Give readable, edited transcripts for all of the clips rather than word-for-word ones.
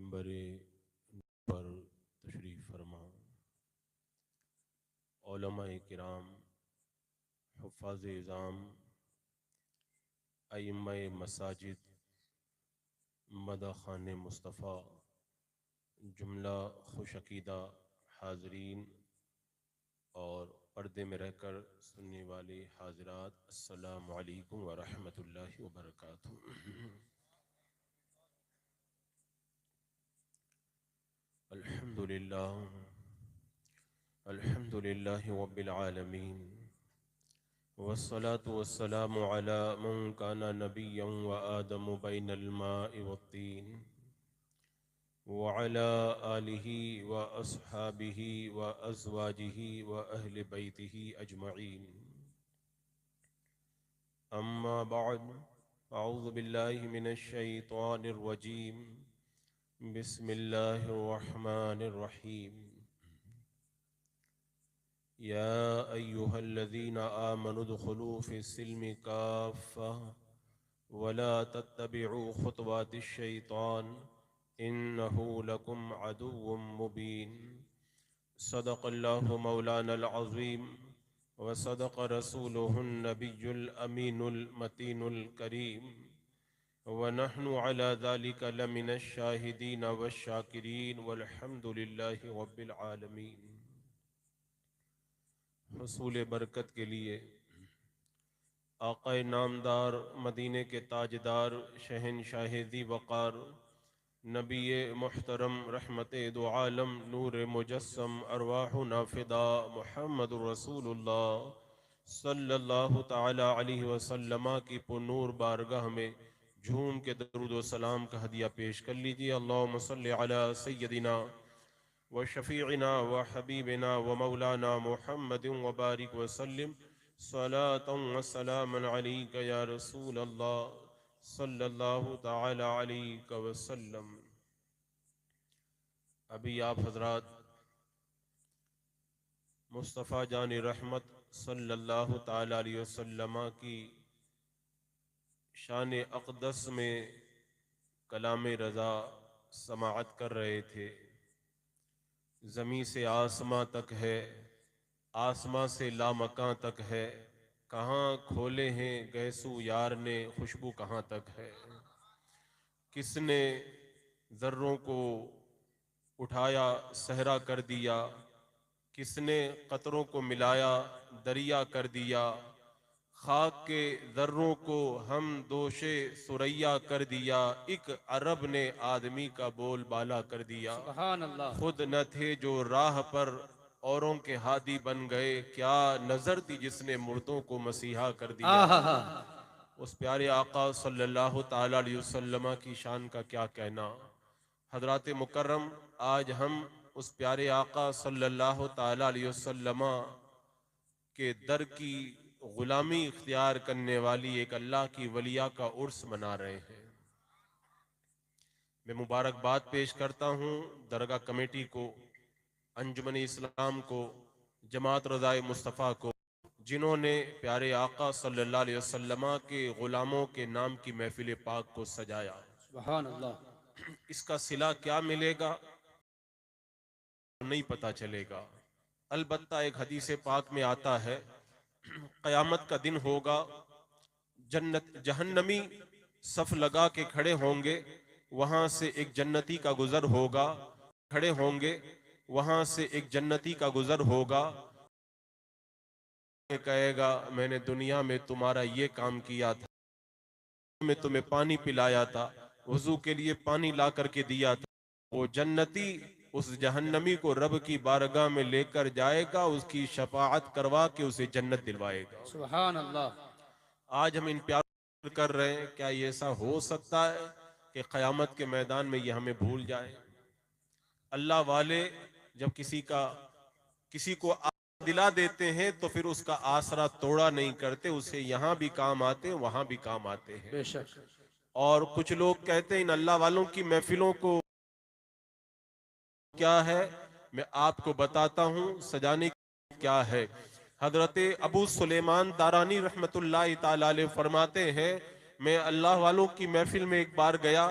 منبر پر تشریف فرما علماء کرام، حفاظ اعظام، ائمہ مساجد، مدح خان مصطفیٰ، جملہ خوش عقیدہ حاضرین اور پردے میں رہ کر سننے والے حاضرات، السلام علیکم ورحمۃ اللہ وبرکاتہ۔ الحمد للہ رب العالمین، والصلاة والسلام على من كان نبيا وآدم بين الماء والطين، وعلى آله وأصحابه وأزواجه وأهل بيته أجمعين، أما بعد، أعوذ بالله من الشيطان الرجيم، بسم الله الرحمن الرحيم، يا أيها الذين آمنوا ادخلوا في السلم كافة ولا تتبعوا خطوات الشيطان إنه لكم عدو مبين، صدق الله مولانا العظيم وصدق رسوله النبي الأمين المتين الكريم، ونحن على ذلك لمن الشاهدين والشاكرين والحمد لله رب العالمين۔ حصول برکت کے لیے آقا نامدار، مدینے کے تاجدار، شہنشاہ ذی وقار، نبی محترم، رحمت دو عالم، نور مجسم، ارواحنا فدا، محمد رسول اللہ صلی اللہ تعالی علیہ وسلم کی پرنور بارگاہ میں جھوم کے درود و سلام کا ہدیہ پیش کر لیجئے۔ اللہم صلی علی سیدنا وشفیعنا وحبیبنا ومولانا محمد وبارک وسلم، صلاة و سلاما علیک یا رسول اللہ صلی اللہ تعالی علیہ وسلم۔ ابھی آپ حضرات مصطفیٰ جان رحمت صلی اللہ تعالی علیہ وسلم کی شان اقدس میں کلام رضا سماعت کر رہے تھے۔ زمیں سے آسماں تک ہے، آسماں سے لامکاں تک ہے، کہاں کھولے ہیں گیسو یار نے، خوشبو کہاں تک ہے۔ کس نے ذروں کو اٹھایا صحرا کر دیا، کس نے قطروں کو ملایا دریا کر دیا، خاک کے ذروں کو ہم دوش ثریا کر دیا، ایک عرب نے آدمی کا بول بالا کر دیا۔ سبحان اللہ۔ خود نہ تھے جو راہ پر اوروں کے ہادی بن گئے، کیا نظر تھی جس نے مردوں کو مسیحا کر دیا۔ اس پیارے آقا صلی اللہ تعالی علیہ وسلم کی شان کا کیا کہنا۔ حضرات مکرم، آج ہم اس پیارے آقا صلی اللہ تعالی علیہ وسلم کے در کی غلامی اختیار کرنے والی ایک اللہ کی ولیہ کا عرس منا رہے ہیں۔ میں مبارکباد پیش کرتا ہوں درگاہ کمیٹی کو، انجمن اسلام کو، جماعت رضائے مصطفیٰ کو، جنہوں نے پیارے آقا صلی اللہ علیہ وسلم کے غلاموں کے نام کی محفل پاک کو سجایا۔ سبحان اللہ۔ اس کا صلہ کیا ملے گا نہیں پتا چلے گا، البتہ ایک حدیث پاک میں آتا ہے، قیامت کا دن ہوگا، جہنمی صف لگا کے کھڑے ہوں گے، وہاں سے ایک جنتی کا گزر ہوگا، کھڑے ہوں گے، وہاں سے ایک جنتی کا گزر ہوگا، کہے گا میں نے دنیا میں تمہارا یہ کام کیا تھا، میں تمہیں پانی پلایا تھا، وضو کے لیے پانی لا کر کے دیا تھا۔ وہ جنتی اس جہنمی کو رب کی بارگاہ میں لے کر جائے گا، اس کی شفاعت کروا کے اسے جنت دلوائے گا۔ سبحان اللہ۔ آج ہم ان پیاروں کر رہے ہیں، کیا یہ ایسا ہو سکتا ہے کہ قیامت کے میدان میں یہ ہمیں بھول جائیں؟ اللہ والے جب کسی کو دلا دیتے ہیں تو پھر اس کا آسرا توڑا نہیں کرتے، اسے یہاں بھی کام آتے ہیں وہاں بھی کام آتے ہیں۔ بے شک۔ اور کچھ لوگ کہتے ہیں ان اللہ والوں کی محفلوں کو کیا ہے، میں آپ کو بتاتا ہوں سجانے کی کیا ہے۔ حضرت ابو سلیمان دارانی رحمت اللہ تعالی علیہ فرماتے ہیں، میں اللہ والوں کی محفل میں ایک بار گیا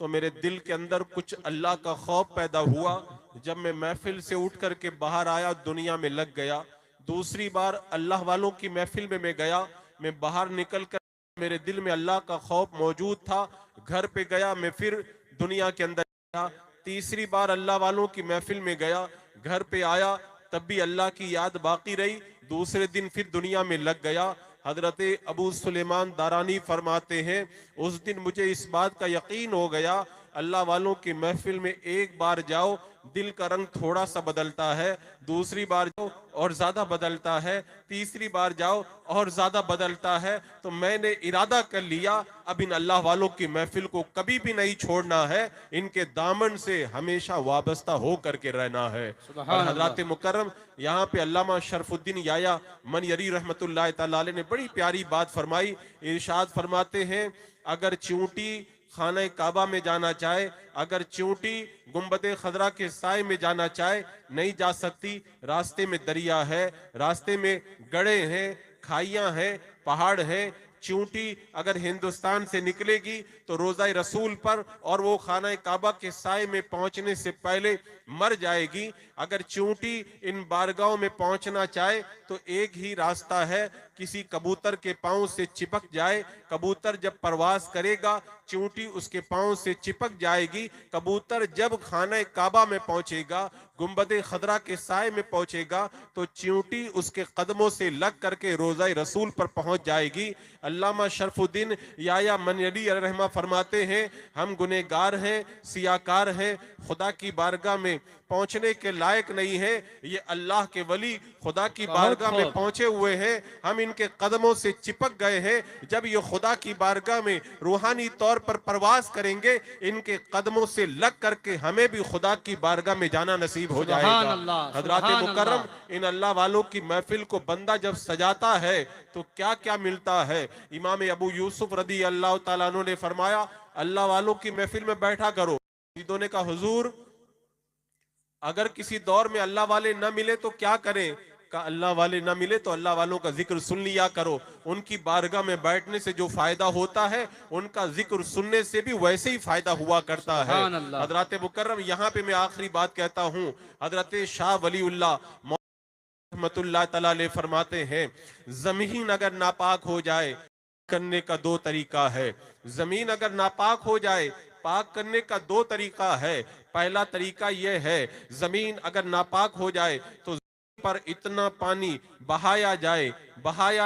تو میرے دل کے اندر کچھ اللہ کا خوف پیدا ہوا. جب میں محفل سے اٹھ کر کے باہر آیا دنیا میں لگ گیا. دوسری بار اللہ والوں کی محفل میں گیا, میں باہر نکل کر میرے دل میں اللہ کا خوف موجود تھا. گھر پہ گیا, میں پھر دنیا کے اندر گیا. تیسری بار اللہ والوں کی محفل میں گیا, گھر پہ آیا, تب بھی اللہ کی یاد باقی رہی. دوسرے دن پھر دنیا میں لگ گیا. حضرت ابو سلیمان دارانی فرماتے ہیں اس دن مجھے اس بات کا یقین ہو گیا, اللہ والوں کی محفل میں ایک بار جاؤ دل کا رنگ تھوڑا سا بدلتا ہے, دوسری بار جاؤ اور زیادہ بدلتا ہے, تیسری بار جاؤ اور زیادہ بدلتا ہے. تو میں نے ارادہ کر لیا اب ان اللہ والوں کی محفل کو کبھی بھی نہیں چھوڑنا ہے, ان کے دامن سے ہمیشہ وابستہ ہو کر کے رہنا ہے. اور سبحان حضرات اللہ. مکرم یہاں پہ علامہ شرف الدین یحییٰ منیری رحمت اللہ تعالی علیہ نے بڑی پیاری بات فرمائی. ارشاد فرماتے ہیں اگر چونٹی خانہ کعبہ میں جانا چاہے, اگر چونٹی گنبد خضرا کے سائے میں جانا چاہے نہیں جا سکتی. راستے میں دریا ہے, راستے میں گڑھے ہیں, کھائیاں ہیں, پہاڑ ہیں. چونٹی اگر ہندوستان سے نکلے گی تو روضہ رسول پر اور وہ خانہ کعبہ کے سائے میں پہنچنے سے پہلے مر جائے گی. اگر چونٹی ان بارگاہوں میں پہنچنا چاہے تو ایک ہی راستہ ہے, کسی کبوتر کے پاؤں سے چپک جائے. کبوتر جب پرواز کرے گا چونٹی اس کے پاؤں سے چپک جائے گی. کبوتر جب خانہ کعبہ میں پہنچے گا, گنبد خضرا کے سائے میں پہنچے گا تو چونٹی اس کے قدموں سے لگ کر کے روضہ رسول پر پہنچ جائے گی. علامہ شرف الدین یحییٰ منیری رحمہ فرماتے ہیں ہم گنہگار ہیں, سیاکار ہیں, خدا کی بارگاہ میں پہنچنے کے لائق نہیں ہیں. یہ اللہ کے ولی خدا کی بہت بارگاہ میں خوب. پہنچے ہوئے ہیں, ہم ان کے قدموں سے چپک گئے ہیں. جب یہ خدا کی بارگاہ میں روحانی طور پر پرواز کریں گے ان کے قدموں سے لگ کر کے ہمیں بھی خدا کی بارگاہ میں جانا نصیب ہو جائے سبحان گا. اللہ. حضرات سبحان مکرم اللہ. ان اللہ والوں کی محفل کو بندہ جب سجاتا ہے تو کیا کیا ملتا ہے. امام ابو یوسف رضی اللہ تعالیٰ عنہ نے فرمایا اللہ والوں کی محفل میں بیٹھا کرو. شہیدوں نے کہا حضور اگر کسی دور میں اللہ والے نہ ملے تو کیا کریں. کہا اللہ والے نہ ملے تو اللہ والوں کا ذکر سن لیا کرو. ان کی بارگاہ میں بیٹھنے سے جو فائدہ ہوتا ہے ان کا ذکر سننے سے بھی ویسے ہی فائدہ ہوا کرتا ہے. سبحان اللہ. حضرات مکرم یہاں پہ میں آخری بات کہتا ہوں. حضرت شاہ ولی اللہ رحمت اللہ تعالیٰ علیہ فرماتے ہیں زمین اگر ناپاک ہو جائے کرنے کا دو طریقہ ہے. زمین اگر ناپاک ہو جائے پاک کرنے کا دو طریقہ ہے. پہلا طریقہ یہ ہے زمین اگر ناپاک ہو جائے تو زمین پر اتنا پانی بہایا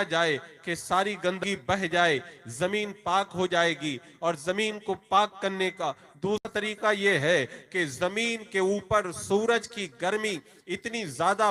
جائے کہ ساری گندگی بہہ جائے, زمین پاک ہو جائے گی. اور زمین کو پاک کرنے کا دوسرا طریقہ یہ ہے کہ زمین کے اوپر سورج کی گرمی اتنی زیادہ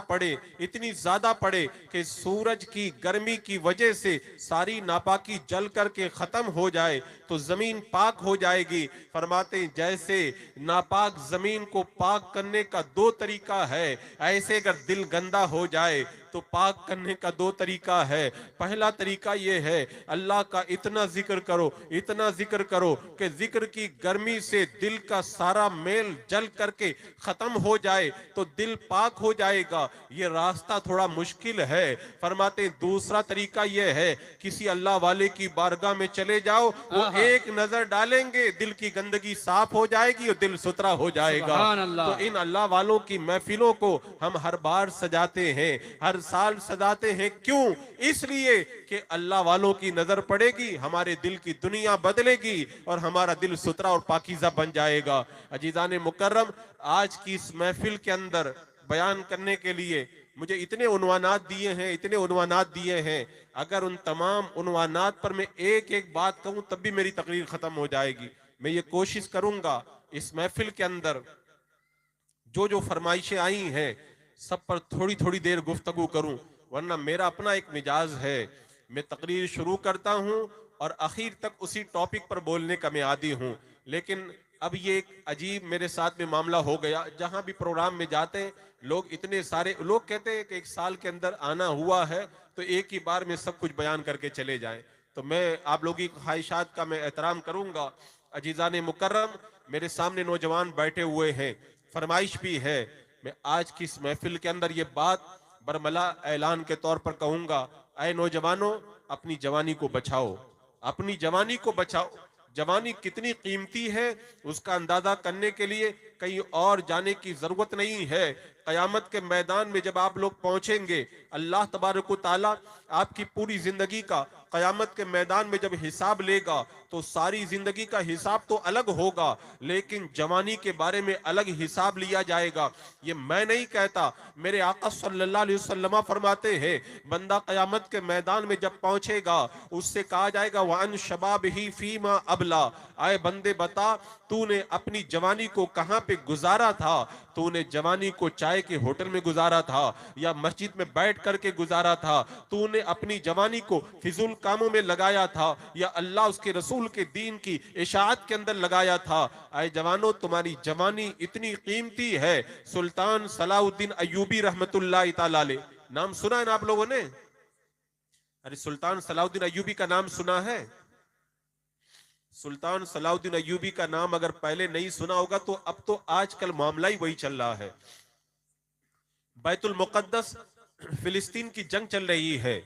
پڑے کہ سورج کی گرمی کی وجہ سے ساری ناپاکی جل کر کے ختم ہو جائے تو زمین پاک ہو جائے گی. فرماتے ہیں جیسے ناپاک زمین کو پاک کرنے کا دو طریقہ ہے ایسے اگر دل گندا ہو جائے تو پاک کرنے کا دو طریقہ ہے. پہلا طریقہ یہ ہے اللہ کا اتنا ذکر کرو کہ ذکر کی گرمی سے دل کا سارا میل جل کر کے ختم ہو جائے تو دل پاک ہو جائے گا. یہ راستہ تھوڑا مشکل ہے. فرماتے ہیں دوسرا طریقہ یہ ہے کسی اللہ والے کی بارگاہ میں چلے جاؤ, وہ ایک نظر ڈالیں گے دل کی گندگی صاف ہو جائے گی اور دل ستھرا ہو جائے گا. سبحان اللہ. تو ان اللہ والوں کی محفلوں کو ہم ہر بار سجاتے ہیں, ہر سال سجاتے ہیں. کیوں؟ اس لیے کہ اللہ والوں کی نظر پڑے گی ہمارے دل کی دنیا بدلے گی اور ہمارا دل ستھرا اور پاکیزہ بن جائے گا. عزیزان مکرم آج کی اس محفل کے اندر بیان کرنے کے لیے مجھے اتنے عنوانات دیے ہیں اگر ان تمام عنوانات پر میں ایک ایک بات کہوں تب بھی میری تقریر ختم ہو جائے گی. میں یہ کوشش کروں گا اس محفل کے اندر جو فرمائشیں آئی ہیں سب پر تھوڑی تھوڑی دیر گفتگو کروں, ورنہ میرا اپنا ایک مزاج ہے میں تقریر شروع کرتا ہوں اور آخر تک اسی ٹاپک پر بولنے کا میں عادی ہوں. لیکن اب یہ ایک عجیب میرے ساتھ میں معاملہ ہو گیا, جہاں بھی پروگرام میں جاتے ہیں لوگ اتنے سارے لوگ کہتے ہیں کہ ایک سال کے اندر آنا ہوا ہے تو ایک ہی بار میں سب کچھ بیان کر کے چلے جائیں. تو میں آپ لوگوں کی خواہشات کا میں احترام کروں گا. عزیزان مکرم میرے سامنے نوجوان بیٹھے ہوئے ہیں, فرمائش بھی ہے. میں آج کی اس محفل کے اندر یہ بات برملا اعلان کے طور پر کہوں گا, اے نوجوانوں اپنی جوانی کو بچاؤ, جوانی کتنی قیمتی ہے اس کا اندازہ کرنے کے لیے کہیں اور جانے کی ضرورت نہیں ہے۔ قیامت کے میدان میں جب آپ لوگ پہنچیں گے، اللہ تبارک و تعالیٰ آپ کی پوری زندگی کا قیامت کے میدان میں جب حساب لے گا تو ساری زندگی کا حساب تو الگ ہوگا، لیکن جوانی کے بارے میں الگ حساب لیا جائے گا۔ یہ میں نہیں کہتا، میرے آقا صلی اللہ علیہ وسلم فرماتے ہیں بندہ قیامت کے میدان میں جب پہنچے گا اس سے کہا جائے گا وَأَنْ شَبَابِهِ فِي مَا أَبْلَى، اے بندے بتا تو نے اپنی جوانی کو کہاں پہ گزارا تھا؟ تو نے جوانی کو چائے کے ہوٹل میں گزارا تھا یا مسجد میں بیٹھ کر کے گزارا تھا؟ تو نے اپنی جوانی کو فضول کاموں میں لگایا تھا یا اللہ اس کے رسول کے دین کی اشاعت کے اندر لگایا تھا؟ اے جوانو، تمہاری جوانی اتنی قیمتی ہے۔ سلطان صلاح الدین ایوبی رحمت اللہ تعالی علیہ، نام سنا ہے نا آپ لوگوں نے؟ ارے سلطان صلاح الدین ایوبی کا نام سنا ہے؟ سلطان صلاح الدین ایوبی کا نام اگر پہلے نہیں سنا ہوگا تو اب تو آج کل معاملہ ہی وہی چل رہا ہے۔ بیت المقدس، فلسطین کی جنگ چل رہی ہے۔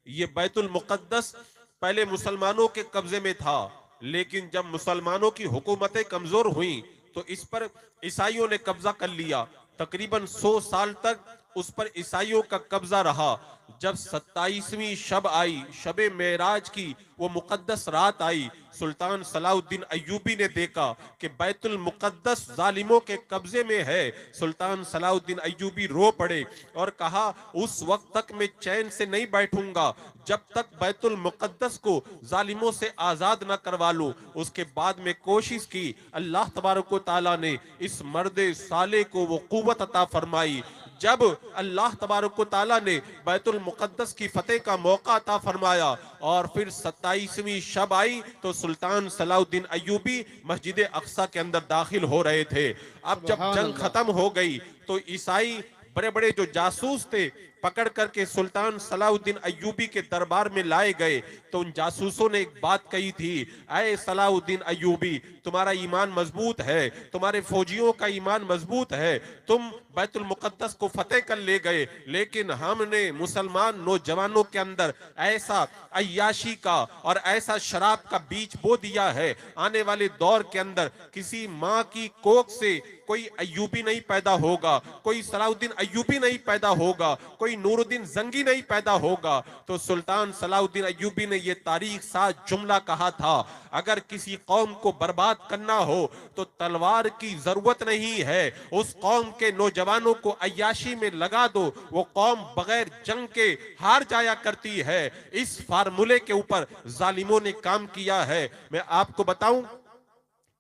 یہ بیت المقدس پہلے مسلمانوں کے قبضے میں تھا، لیکن جب مسلمانوں کی حکومتیں کمزور ہوئیں تو اس پر عیسائیوں نے قبضہ کر لیا۔ تقریباً 100 سال تک اس پر عیسائیوں کا قبضہ رہا۔ جب 27ویں شب آئی، شب معراج کی وہ مقدس رات آئی، سلطان صلاح الدین ایوبی نے دیکھا کہ بیت المقدس ظالموں کے قبضے میں ہے۔ سلطان صلاح الدین ایوبی رو پڑے اور کہا اس وقت تک میں چین سے نہیں بیٹھوں گا جب تک بیت المقدس کو ظالموں سے آزاد نہ کروا لوں۔ اس کے بعد میں کوشش کی، اللہ تبارک و تعالیٰ نے اس مرد صالح کو وہ قوت عطا فرمائی۔ جب اللہ تبارک و تعالیٰ نے بیت المقدس کی فتح کا موقع عطا فرمایا اور پھر 27ویں شب آئی تو سلطان صلاح الدین ایوبی مسجد اقصی کے اندر داخل ہو رہے تھے۔ اب جب جنگ ختم ہو گئی تو عیسائی بڑے بڑے جو جاسوس تھے پکڑ کر کے سلطان صلاح الدین ایوبی کے دربار میں لائے گئے تو ان جاسوسوں نے ایک بات کہی تھی، اے صلاح الدین ایوبی تمہارا ایمان مضبوط ہے، تمہارے فوجیوں کا ایمان مضبوط ہے، تم بیت المقدس کو فتح کر لے گئے، لیکن ہم نے مسلمان نوجوانوں کے اندر ایسا عیاشی کا اور ایسا شراب کا بیج بو دیا ہے، آنے والے دور کے اندر کسی ماں کی کوکھ سے کوئی ایوبی نہیں پیدا ہوگا، کوئی صلاح الدین ایوبی نہیں پیدا ہوگا، کوئی نور الدین زنگی نہیں پیدا ہوگا۔ تو سلطان صلاح الدین ایوبی نے یہ تاریخ ساز جملہ کہا تھا، اگر کسی قوم کو برباد کرنا ہو تو تلوار کی ضرورت نہیں ہے، اس قوم کے نوجوانوں کو عیاشی میں لگا دو، وہ قوم بغیر جنگ کے ہار جایا کرتی ہے۔ اس فارمولے کے اوپر ظالموں نے کام کیا ہے۔ میں آپ کو بتاؤں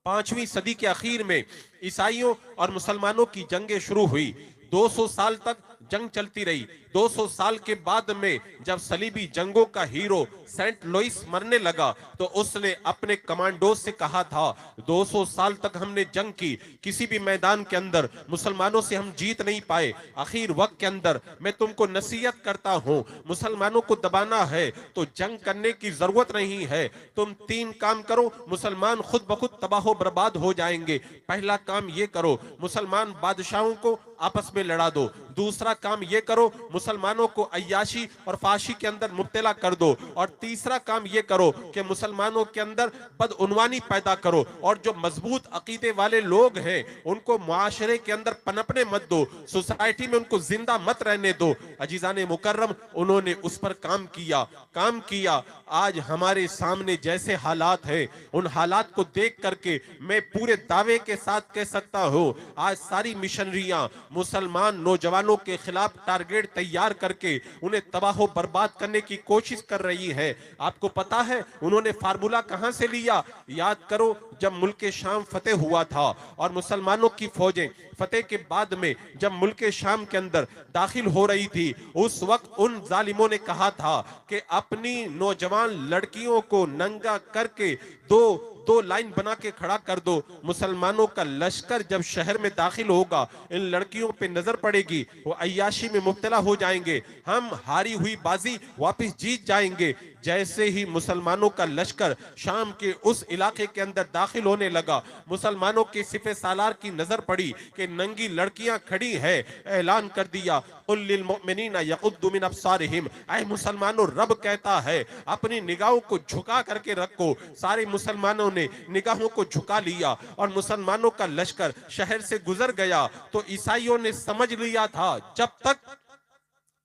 5ویں صدی کے اخیر میں عیسائیوں اور مسلمانوں کی جنگیں شروع ہوئی، 200 سال تک جنگ چلتی رہی۔ 200 سال کے بعد میں جب صلیبی جنگوں کا ہیرو سینٹ لوئس مرنے لگا تو اس نے اپنے کمانڈوز سے کہا تھا 200 سال تک ہم نے جنگ کی، کسی بھی میدان کے اندر مسلمانوں سے ہم جیت نہیں پائے، اخیر وقت کے اندر میں تم کو نصیحت کرتا ہوں، مسلمانوں کو دبانا ہے تو جنگ کرنے کی ضرورت نہیں ہے، تم 3 کام کرو، مسلمان خود بخود تباہ و برباد ہو جائیں گے۔ پہلا کام یہ کرو، مسلمان بادشاہوں کو آپس میں لڑا دو۔ دوسرا کام یہ کرو، مسلمانوں کو عیاشی اور فحاشی کے اندر مبتلا کر دو۔ اور تیسرا کام یہ کرو کہ مسلمانوں کے اندر بدعنوانی پیدا کرو، اور جو مضبوط عقیدے والے لوگ ہیں ان کو معاشرے کے اندر پنپنے مت دو، سوسائٹی میں ان کو زندہ مت رہنے دو۔ عزیزان مکرم، انہوں نے اس پر کام کیا۔ آج ہمارے سامنے جیسے حالات ہیں ان حالات کو دیکھ کر کے میں پورے دعوے کے ساتھ کہہ سکتا ہوں آج ساری مشنریاں مسلمان نوجوانوں کے خلاف ٹارگیٹ تیار کر کے انہیں تباہ و برباد کرنے کی کوشش کر رہی ہے۔ آپ کو پتا ہے انہوں نے فارمولہ کہاں سے لیا؟ یاد کرو جب ملک شام فتح ہوا تھا اور مسلمانوں کی فوجیں فتح کے بعد میں جب ملک شام کے اندر داخل ہو رہی تھی، اس وقت ان ظالموں نے کہا تھا کہ اپنی نوجوان لڑکیوں کو ننگا کر کے دو لائن بنا کے کھڑا کر دو، مسلمانوں کا لشکر جب شہر میں داخل ہوگا ان لڑکیوں پہ نظر پڑے گی، وہ عیاشی میں مبتلا ہو جائیں گے، ہم ہاری ہوئی بازی واپس جیت جائیں گے۔ جیسے ہی مسلمانوں کا لشکر شام کے اس علاقے کے اندر داخل ہونے لگا، مسلمانوں کے سپہ سالار کی نظر پڑی کہ ننگی لڑکیاں کھڑی ہے، اعلان کر دیا قُلْ لِلْمُؤْمِنِينَ يَغُضُّوا مِنْ أَبْصَارِهِمْ، اے مسلمانوں رب کہتا ہے اپنی نگاہوں کو جھکا کر کے رکھو۔ سارے مسلمانوں نے نگاہوں کو جھکا لیا اور مسلمانوں کا لشکر شہر سے گزر گیا تو عیسائیوں نے سمجھ لیا تھا جب تک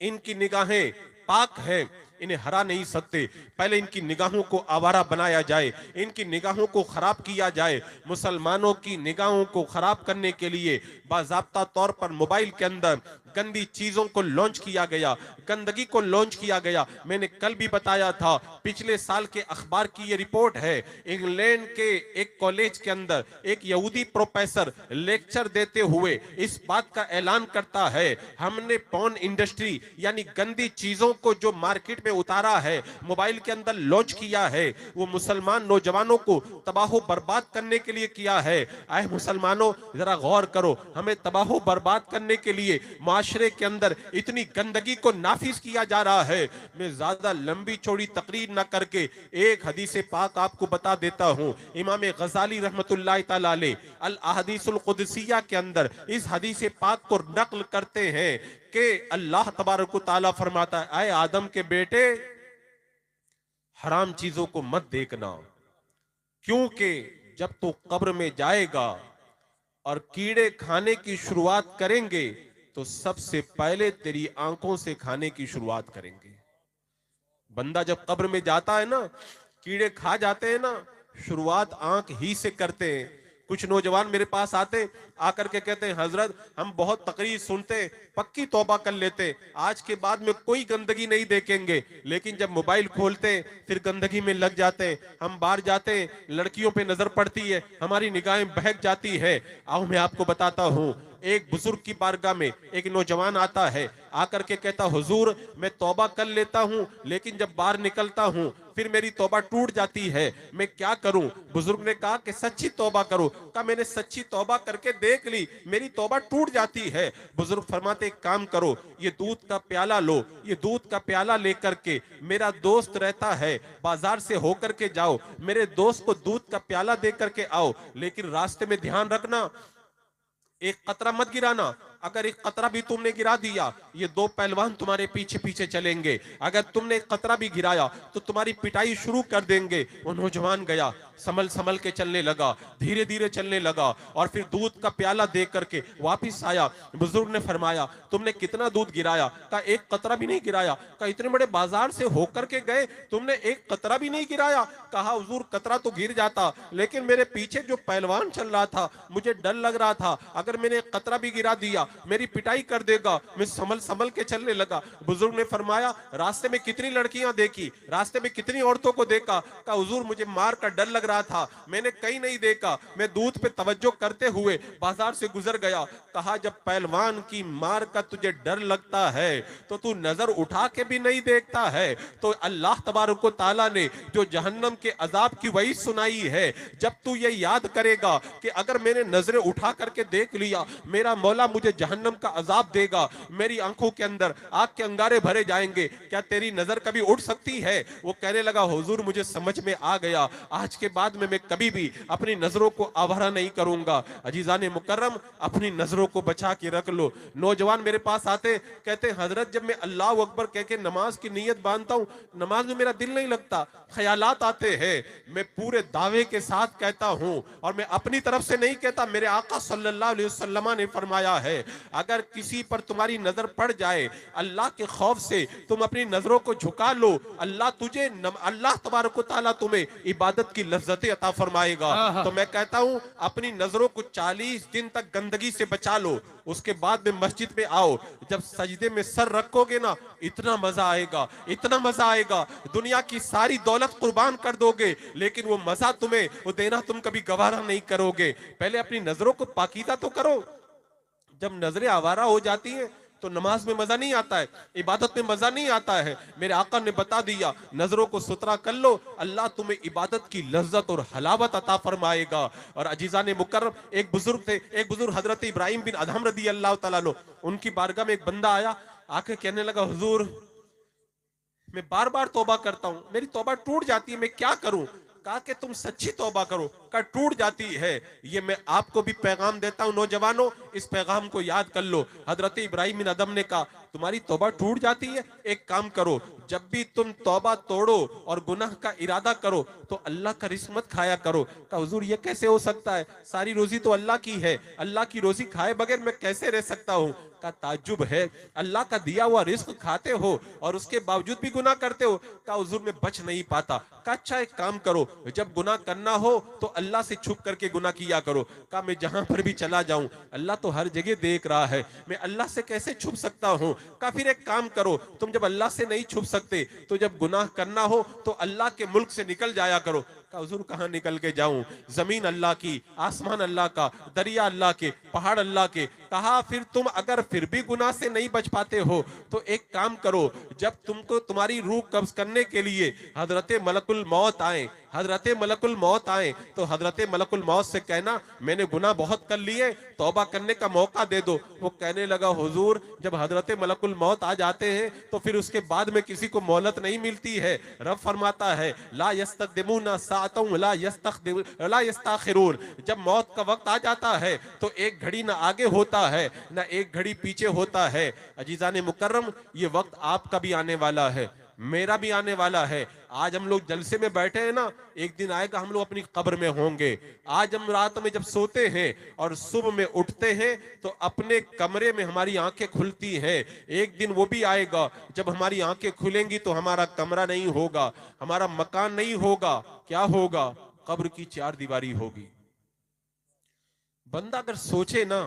ان کی نگاہیں پاک ہیں انہیں ہرا نہیں سکتے، پہلے ان کی نگاہوں کو آوارہ بنایا جائے، ان کی نگاہوں کو خراب کیا جائے۔ مسلمانوں کی نگاہوں کو خراب کرنے کے لیے باضابطہ طور پر موبائل کے اندر گندی چیزوں کو لانچ کیا گیا، گندگی کو لانچ کیا گیا۔ میں نے کل بھی بتایا تھا، پچھلے سال کے اخبار کی یہ رپورٹ ہے، انگلینڈ کے ایک کالج کے اندر ایک یہودی پروفیسر لیکچر دیتے ہوئے اس بات کا اعلان کرتا ہے ہم نے پورن انڈسٹری یعنی گندی چیزوں کو جو مارکیٹ میں اتارا ہے، موبائل کے اندر لانچ کیا ہے، وہ مسلمان نوجوانوں کو تباہ و برباد کرنے کے لیے کیا ہے۔ اے مسلمانوں ذرا غور کرو، ہمیں تباہ و برباد کرنے کے لیے معاشرے کے اندر اتنی گندگی کو نافذ کیا جا رہا ہے۔ میں زیادہ لمبی چوڑی تقریر نہ کر کے ایک حدیث پاک آپ کو بتا دیتا ہوں۔ امام غزالی رحمت اللہ تعالیٰ علیہ الاحادیث القدسیہ کے اندر اس حدیث پاک کو نقل کرتے ہیں کہ اللہ تبارک و تعالیٰ فرماتا ہے اے آدم کے بیٹے حرام چیزوں کو مت دیکھنا، کیونکہ جب تو قبر میں جائے گا اور کیڑے کھانے کی شروعات کریں گے تو سب سے پہلے تیری آنکھوں سے کھانے کی شروعات کریں گے۔ بندہ جب قبر میں جاتا ہے نا، کیڑے کھا جاتے ہیں نا، شروعات آنکھ ہی سے کرتے ہیں۔ کچھ نوجوان میرے پاس آتے آ کر کے کہتے ہیں حضرت ہم بہت تقریر سنتے، پکی توبہ کر لیتے، آج کے بعد میں کوئی گندگی نہیں دیکھیں گے، لیکن جب موبائل کھولتے پھر گندگی میں لگ جاتے ہیں، ہم باہر جاتے ہیں لڑکیوں پہ نظر پڑتی ہے، ہماری نگاہیں بہک جاتی ہے۔ آؤ میں آپ کو بتاتا ہوں، ایک بزرگ کی بارگاہ میں ایک نوجوان آتا ہے، آ کر کے کہتا حضور میں توبہ کر لیتا ہوں لیکن جب باہر نکلتا ہوں پھر میری توبہ ٹوٹ جاتی ہے، میں کیا کروں؟ بزرگ نے کہا کہ سچی توبہ کرو۔ کہا میں نے سچی توبہ کر کے دیکھ لی، میری توبہ ٹوٹ جاتی ہے۔ بزرگ فرماتے ایک کام کرو، یہ دودھ کا پیالہ لو، یہ دودھ کا پیالہ لے کر کے میرا دوست رہتا ہے بازار سے ہو کر کے جاؤ، میرے دوست کو دودھ کا پیالہ دے کر کے آؤ، لیکن راستے میں دھیان رکھنا ایک قطرہ مت گرانا، اگر ایک قطرہ بھی تم نے گرا دیا یہ دو پہلوان تمہارے پیچھے پیچھے چلیں گے، اگر تم نے ایک قطرہ بھی گرایا تو تمہاری پٹائی شروع کر دیں گے۔ وہ نوجوان گیا، سمل کے چلنے لگا، دھیرے دھیرے چلنے لگا اور پھر دودھ کا پیالہ دے کر کے واپس آیا۔ بزرگ نے فرمایا تم نے کتنا دودھ گرایا؟ کہا ایک قطرہ بھی نہیں گرایا۔ کہا اتنے بڑے بازار سے ہو کر کے گئے تم نے ایک قطرہ بھی نہیں گرایا؟ کہا حضور قطرہ تو گر جاتا لیکن میرے پیچھے جو پہلوان چل رہا تھا مجھے ڈر لگ رہا تھا اگر میں نے ایک قطرہ بھی گرا دیا میری پٹائی کر دے گا، میں سمل کے چلنے لگا۔ بزرگ نے فرمایا راستے میں کتنی لڑکیاں دیکھی، راستے میں کتنی عورتوں کو دیکھا؟ کہا حضور مجھے مار کا ڈر لگ رہا تھا، میں نے کہیں نہیں دیکھا، میں دودھ پہ توجہ کرتے ہوئے بازار سے گزر گیا۔ کہا جب پہلوان کی مار کا تجھے ڈر لگتا ہے تو تو نظر اٹھا کے بھی نہیں دیکھتا ہے، تو اللہ تبارک و تعالیٰ نے جو جہنم کے عذاب کی وعید سنائی ہے، جب تو یہ یاد کرے گا کہ اگر میں نے نظریں اٹھا کر کے دیکھ لیا میرا مولا مجھے جہنم کا عذاب دے گا، میری آنکھوں کے اندر آگ کے انگارے بھرے جائیں گے، کیا تیری نظر کبھی اٹھ سکتی ہے؟ وہ کہنے لگا حضور مجھے سمجھ میں آ گیا، آج کے بعد میں کبھی بھی اپنی نظروں کو آوارہ نہیں کروں گا۔ عزیزان مکرم اپنی نظروں کو بچا کے رکھ لو۔ نوجوان میرے پاس آتے کہتے ہیں حضرت جب میں اللہ اکبر کہہ کے نماز کی نیت باندھتا ہوں نماز میں میرا دل نہیں لگتا، خیالات آتے ہیں۔ میں پورے دعوے کے ساتھ کہتا ہوں اور میں اپنی طرف سے نہیں کہتا، میرے آقا صلی اللہ علیہ وسلم نے فرمایا ہے اگر کسی پر تمہاری نظر پڑ جائے اللہ کے خوف سے تم اپنی نظروں کو جھکا لو، اللہ تبارک و تعالیٰ تمہیں عبادت کی لذت عطا فرمائے گا۔ تو میں کہتا ہوں اپنی نظروں کو 40 دن تک گندگی سے بچا لو، اس کے بعد میں مسجد میں آؤ، جب سجدے میں سر رکھو گے نا اتنا مزہ آئے گا، اتنا مزہ آئے گا، دنیا کی ساری دولت قربان کر دو گے لیکن وہ مزہ تمہیں وہ دینا تم کبھی گوارا نہیں کرو گے۔ پہلے اپنی نظروں کو پاکیزہ تو کرو، جب نظریں آوارہ ہو جاتی ہیں تو نماز میں مزہ نہیں آتا ہے، عبادت میں مزہ نہیں آتا ہے۔ میرے آقا نے بتا دیا نظروں کو سترا کر لو، اللہ تمہیں عبادت کی لذت اور حلاوت عطا فرمائے گا۔ اور عزیزان مکرم ایک بزرگ تھے، ایک بزرگ حضرت ابراہیم بن ادھم رضی اللہ تعالیٰ عنہ، ان کی بارگاہ میں ایک بندہ آیا، آ کے کہنے لگا حضور میں بار بار توبہ کرتا ہوں، میری توبہ ٹوٹ جاتی ہے، میں کیا کروں؟ کہا کہ تم سچی توبہ کرو۔ کہا ٹوٹ جاتی ہے۔ یہ میں آپ کو بھی پیغام دیتا ہوں، نوجوانوں اس پیغام کو یاد کر لو۔ حضرت ابراہیم بن ادم نے کہا تمہاری توبہ ٹوٹ جاتی ہے، ایک کام کرو، جب بھی تم توبہ توڑو اور گناہ کا ارادہ کرو تو اللہ کا رزق مت کھایا کرو۔ کہا حضور یہ کیسے ہو سکتا ہے؟ ساری روزی تو اللہ کی ہے، اللہ کی روزی کھائے بغیر میں کیسے رہ سکتا ہوں؟ کا تعجب ہے، اللہ کا دیا ہوا رزق کھاتے ہو اور اس کے باوجود بھی گناہ کرتے ہو۔ کہا حضور میں بچ نہیں پاتا۔ کہا اچھا ایک کام کرو، جب گناہ کرنا ہو تو اللہ سے چھپ کر کے گناہ کیا کرو۔ کہا میں جہاں پر بھی چلا جاؤں اللہ تو ہر جگہ دیکھ رہا ہے، میں اللہ سے کیسے چھپ سکتا ہوں؟ کہا پھر ایک کام کرو، تم جب اللہ سے نہیں چھپ سکتے تو جب گناہ کرنا ہو تو اللہ کے ملک سے نکل جایا کرو۔ کہا حضور کہاں نکل کے جاؤں؟ زمین اللہ کی، آسمان اللہ کا، دریا اللہ کے، پہاڑ اللہ کے۔ کہا پھر تم اگر پھر بھی گناہ سے نہیں بچ پاتے ہو تو ایک کام کرو، جب تم کو تمہاری روح قبض کرنے کے لیے حضرت ملک الموت آئیں، حضرت ملک الموت آئیں تو حضرت ملک الموت سے کہنا میں نے گناہ بہت کر لیے، توبہ کرنے کا موقع دے دو۔ وہ کہنے لگا حضور جب حضرت ملک الموت آ جاتے ہیں تو پھر اس کے بعد میں کسی کو مہلت نہیں ملتی ہے۔ رب فرماتا ہے لا یستقدمون ساعۃ ولا یستاخرون، جب موت کا وقت آ جاتا ہے تو ایک گھڑی نہ آگے ہوتا ہے نہ ایک گھڑی پیچھے ہوتا ہے۔ عزیزان مکرم یہ وقت آپ کا بھی آنے والا ہے، میرا بھی آنے والا ہے۔ آج ہم لوگ جلسے میں بیٹھے ہیں نا، ایک دن آئے گا ہم لوگ اپنی قبر میں ہوں گے۔ آج ہم رات میں جب سوتے ہیں اور صبح میں اٹھتے ہیں تو اپنے کمرے میں ہماری آنکھیں کھلتی ہیں، ایک دن وہ بھی آئے گا جب ہماری آنکھیں کھلیں گی تو ہمارا کمرہ نہیں ہوگا، ہمارا مکان نہیں ہوگا، کیا ہوگا؟ قبر کی چار دیواری ہوگی۔ بندہ اگر سوچے نا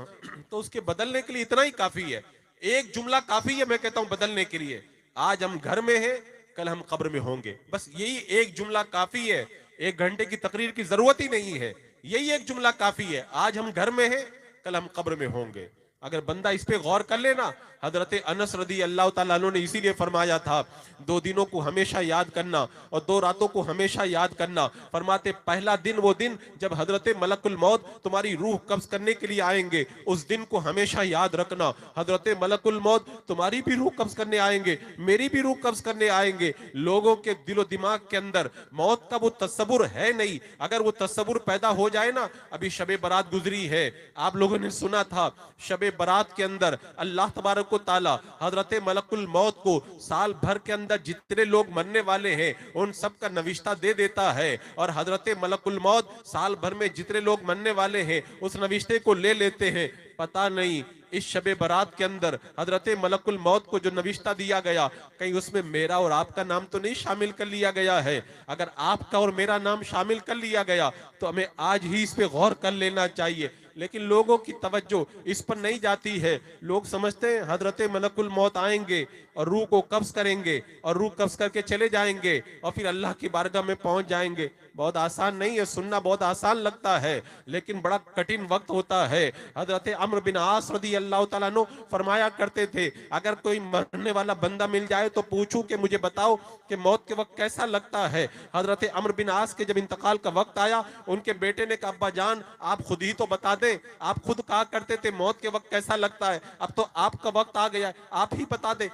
تو اس کے بدلنے کے لیے اتنا ہی کافی ہے، ایک جملہ کافی ہے میں کہتا ہوں بدلنے کے لیے۔ آج ہم گھر میں ہیں، کل ہم قبر میں ہوں گے، بس یہی ایک جملہ کافی ہے، 1 گھنٹے کی تقریر کی ضرورت ہی نہیں ہے، یہی ایک جملہ کافی ہے۔ آج ہم گھر میں ہیں، کل ہم قبر میں ہوں گے۔ اگر بندہ اس پہ غور کر لینا، حضرت انس رضی اللہ تعالیٰ عنہ نے اسی لیے فرمایا تھا 2 دنوں کو ہمیشہ یاد کرنا اور 2 راتوں کو ہمیشہ یاد کرنا۔ فرماتے پہلا دن وہ دن جب حضرت ملک الموت تمہاری روح قبض کرنے کے لیے آئیں گے، اس دن کو ہمیشہ یاد رکھنا۔ حضرت ملک الموت تمہاری بھی روح قبض کرنے آئیں گے، میری بھی روح قبض کرنے آئیں گے۔ لوگوں کے دل و دماغ کے اندر موت کا وہ تصور ہے نہیں، اگر وہ تصور پیدا ہو جائے نا، ابھی شب برات گزری ہے، آپ لوگوں نے سنا تھا شب برات کے اندر اللہ تبارک و تعالی حضرت ملک الموت کو سال بھر کے اندر جتنے لوگ مرنے والے ہیں ان سب کا نوشتہ دے دیتا ہے، اور حضرت ملک الموت سال بھر میں جتنے لوگ مرنے والے ہیں اس نوشتے کو لے لیتے ہیں۔ پتہ نہیں اس شب برات کے اندر حضرت ملک الموت کو جو نوشتہ دیا گیا کہیں اس میں میرا اور آپ کا نام تو نہیں شامل کر لیا گیا ہے؟ اگر آپ کا اور میرا نام شامل کر لیا گیا تو ہمیں آج ہی اس پہ غور کر لینا چاہیے، لیکن لوگوں کی توجہ اس پر نہیں جاتی ہے۔ لوگ سمجھتے ہیں حضرت ملک الموت آئیں گے اور روح کو قبض کریں گے اور روح قبض کر کے چلے جائیں گے اور پھر اللہ کی بارگاہ میں پہنچ جائیں گے۔ بہت آسان نہیں ہے، سننا بہت آسان لگتا ہے لیکن بڑا کٹھن وقت ہوتا ہے۔ حضرت عمرو بن عاص رضی اللہ تعالیٰ عنہ فرمایا کرتے تھے اگر کوئی مرنے والا بندہ مل جائے تو پوچھوں کہ مجھے بتاؤ کہ موت کے وقت کیسا لگتا ہے۔ حضرت عمرو بن عاص کے جب انتقال کا وقت آیا ان کے بیٹے نے کہا ابا جان آپ خود ہی تو بتا دیں، آپ خود کہا کرتے تھے موت کے وقت کیسا لگتا ہے، اب تو آپ کا وقت آ گیا ہے، آپ ہی بتا دیں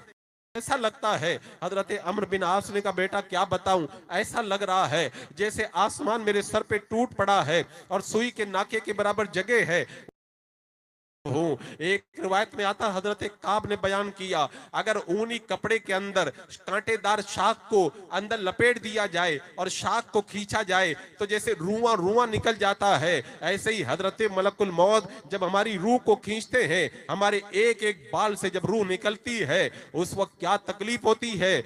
ایسا لگتا ہے۔ حضرت عمرو بن عاص نے کہا بیٹا کیا بتاؤں، ایسا لگ رہا ہے جیسے آسمان میرے سر پہ ٹوٹ پڑا ہے اور سوئی کے ناکے کے برابر جگہ ہے۔ ایک روایت میں آتا حضرت کعب نے بیان کیا اگر اونی کپڑے کے اندر کانٹے دار شاخ کو اندر لپیٹ دیا جائے اور شاخ کو کھینچا جائے تو جیسے رواں نکل جاتا ہے، ایسے ہی حضرت ملک الموت جب ہماری روح کو کھینچتے ہیں، ہمارے ایک ایک بال سے جب روح نکلتی ہے اس وقت کیا تکلیف ہوتی ہے۔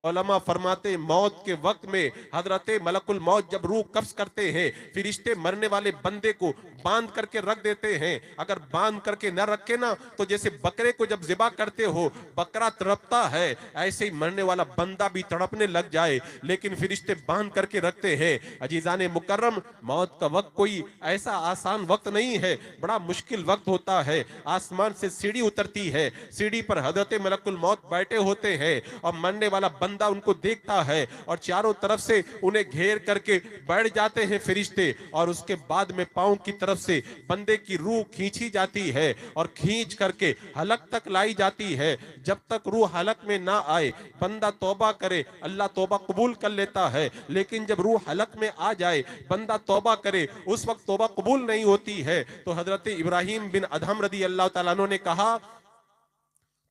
علماء فرماتے موت کے وقت میں حضرت ملک الموت جب روح قبض کرتے ہیں فرشتے مرنے والے بندے کو باندھ کر کے رکھ دیتے ہیں، اگر باندھ کر کے نہ رکھے نا تو جیسے بکرے کو جب ذبح کرتے ہو بکرا تڑپتا ہے ایسے ہی مرنے والا بندہ بھی تڑپنے لگ جائے، لیکن فرشتے باندھ کر کے رکھتے ہیں۔ عزیزان مکرم موت کا وقت کوئی ایسا آسان وقت نہیں ہے، بڑا مشکل وقت ہوتا ہے۔ آسمان سے سیڑھی اترتی ہے، سیڑھی پر حضرت ملک الموت بیٹھے ہوتے ہیں اور مرنے والا بندہ ان کو دیکھتا ہے اور چاروں طرف سے انہیں گھیر کر کے بیٹھ جاتے ہیں فرشتے، اور اس کے بعد میں پاؤں کی طرف سے بندے کی روح کھینچی جاتی ہے اور کھینچ کر کے حلق تک لائی جاتی ہے۔ جب تک روح حلق میں نہ آئے بندہ توبہ کرے، اللہ توبہ قبول کر لیتا ہے، لیکن جب روح حلق میں آ جائے بندہ توبہ کرے اس وقت توبہ قبول نہیں ہوتی ہے۔ تو حضرت ابراہیم بن ادہم رضی اللہ تعالیٰ عنہ نے کہا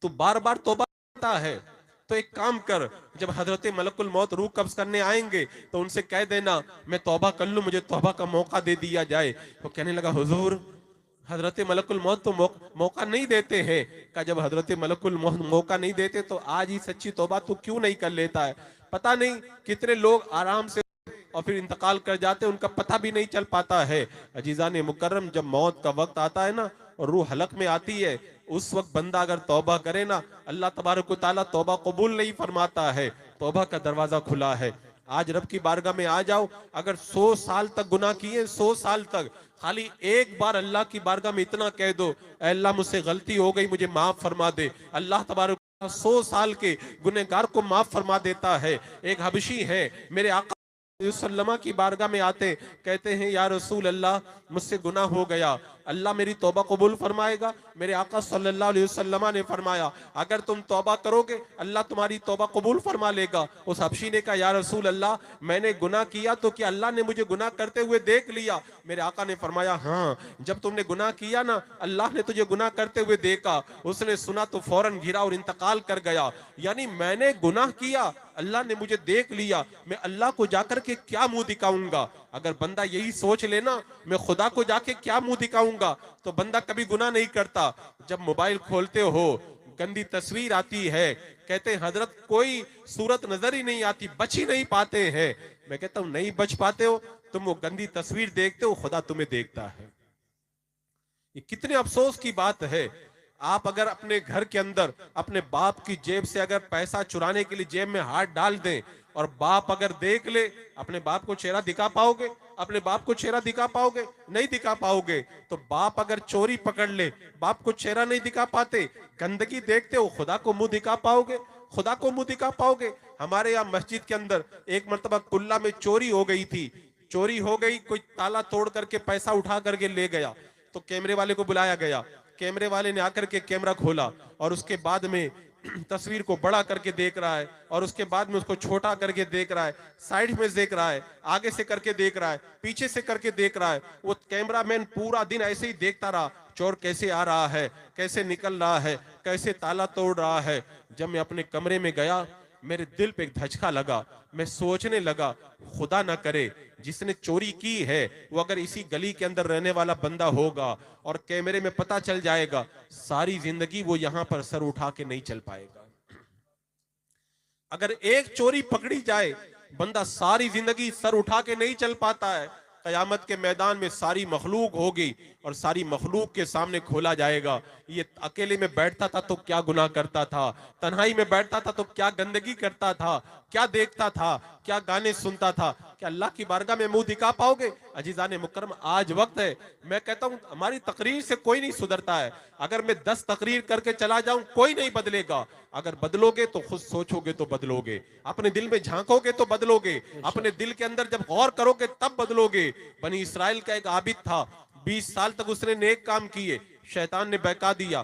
تو بار بار توبہ کرتا ہے، تو ایک کام کر، جب حضرت ملک الموت روح قبض کرنے آئیں گے تو ان سے کہہ دینا میں توبہ کر لوں، مجھے توبہ کا موقع دے دیا جائے۔ وہ کہنے لگا حضور حضرت ملک الموت تو موقع نہیں دیتے ہیں۔ کہ جب حضرت ملک الموت موقع نہیں دیتے تو آج ہی سچی توبہ تو کیوں نہیں کر لیتا ہے؟ پتہ نہیں کتنے لوگ آرام سے اور پھر انتقال کر جاتے ہیں، ان کا پتہ بھی نہیں چل پاتا ہے۔ عزیزان مکرم، جب موت کا وقت آتا ہے نا اور روح حلق میں آتی ہے، اس وقت بندہ اگر توبہ کرے نا، اللہ تبارک و تعالیٰ توبہ قبول نہیں فرماتا ہے۔ توبہ کا دروازہ کھلا ہے۔ آج رب کی بارگاہ میں آ جاؤ، اگر 100 سال تک گناہ کیے، 100 سال تک خالی ایک بار اللہ کی بارگاہ میں اتنا کہہ دو اے اللہ مجھ سے غلطی ہو گئی، مجھے معاف فرما دے، اللہ تبارک 100 سال کے گنہگار کو معاف فرما دیتا ہے۔ ایک حبشی ہے، میرے آقا صلی اللہ علیہ وسلم کی بارگاہ میں آتے، کہتے ہیں یا رسول اللہ مجھ سے گناہ ہو گیا، اللہ میری توبہ قبول فرمائے گا؟ میرے آقا صلی اللہ علیہ وسلم نے فرمایا اگر تم توبہ کرو گے اللہ تمہاری توبہ قبول فرما لے گا۔ اس حبشی نے کہا یا رسول اللہ میں نے گناہ کیا تو کیا اللہ نے مجھے گناہ کرتے ہوئے دیکھ لیا؟ میرے آقا نے فرمایا ہاں، جب تم نے گناہ کیا نا اللہ نے تجھے گناہ کرتے ہوئے دیکھا، اس نے سنا تو فوراً گھرا اور انتقال کر گیا۔ یعنی میں نے گناہ کیا، اللہ نے مجھے دیکھ لیا، میں اللہ کو جا کر کے کیا منہ دکھاؤں گا؟ اگر بندہ یہی سوچ لینا میں خدا کو جا کے کیا منہ دکھاؤں گا تو بندہ کبھی گناہ نہیں کرتا۔ جب موبائل کھولتے ہو گندی تصویر آتی ہے، کہتے ہیں حضرت کوئی صورت نظر ہی نہیں آتی، بچ ہی نہیں پاتے ہیں۔ میں کہتا ہوں نہیں بچ پاتے ہو، تم وہ گندی تصویر دیکھتے ہو، خدا تمہیں دیکھتا ہے۔ یہ کتنے افسوس کی بات ہے۔ آپ اگر اپنے گھر کے اندر اپنے باپ کی جیب سے اگر پیسہ چرانے کے لیے جیب میں ہاتھ ڈال دیں اور باپ اگر دیکھ لے، اپنے باپ کو چہرہ دکھا پاؤ گے؟ اپنے باپ کو چہرہ دکھا پاؤ گے؟ نہیں دکھا پاؤ گے۔ تو باپ اگر چوری پکڑ لے، باپ کو چہرہ نہیں دکھا پاتے، گندگی دیکھتے ہو، خدا کو منہ دکھا پاؤ گے؟ خدا کو منہ دکھا پاؤ گے؟ ہمارے یہاں مسجد کے اندر ایک مرتبہ کلہ میں چوری ہو گئی تھی، چوری ہو گئی، کوئی تالا توڑ کر کے پیسہ اٹھا کر کے لے گیا، تو کیمرے والے کو بلایا گیا، کیمرے والے نے آ کر کے کیمرہ کھولا اور اس کے بعد میں تصویر کو بڑا کر کے دیکھ رہا ہے اور اس کے بعد میں اس کو چھوٹا کر کے دیکھ رہا ہے، سائیڈ میں دیکھ رہا ہے، آگے سے کر کے دیکھ رہا ہے، پیچھے سے کر کے دیکھ رہا ہے۔ وہ کیمرہ مین پورا دن ایسے ہی دیکھتا رہا، چور کیسے آ رہا ہے، کیسے نکل رہا ہے، کیسے تالا توڑ رہا ہے۔ جب میں اپنے کمرے میں گیا میرے دل پہ ایک دھچکا لگا، میں سوچنے لگا خدا نہ کرے جس نے چوری کی ہے وہ اگر اسی گلی کے اندر رہنے والا بندہ ہوگا اور کیمرے میں پتہ چل جائے گا، ساری زندگی وہ یہاں پر سر اٹھا کے نہیں چل پائے گا۔ اگر ایک چوری پکڑی جائے بندہ ساری زندگی سر اٹھا کے نہیں چل پاتا ہے۔ قیامت کے میدان میں ساری مخلوق ہوگی اور ساری مخلوق کے سامنے کھولا جائے گا، یہ اکیلے میں بیٹھتا تھا تو کیا گناہ کرتا تھا، تنہائی میں بیٹھتا تھا تو کیا گندگی کرتا تھا، کیا دیکھتا تھا، کیا گانے سنتا تھا۔ کیا اللہ کی بارگاہ میں منہ دکھا پاؤ گے؟ عزیزان مکرم آج وقت ہے، میں کہتا ہوں ہماری تقریر سے کوئی نہیں سدھرتا ہے، اگر میں 10 تقریر کر کے چلا جاؤں کوئی نہیں بدلے گا۔ اگر بدلو گے تو خود سوچو گے تو بدلو گے، اپنے دل میں جھانکو گے تو بدلو گے، اپنے دل کے اندر جب غور کرو گے تب بدلو گے۔ بنی اسرائیل کا ایک عابد تھا، 20 سال تک اس نے نیک کام کیے، شیطان نے بہکا دیا،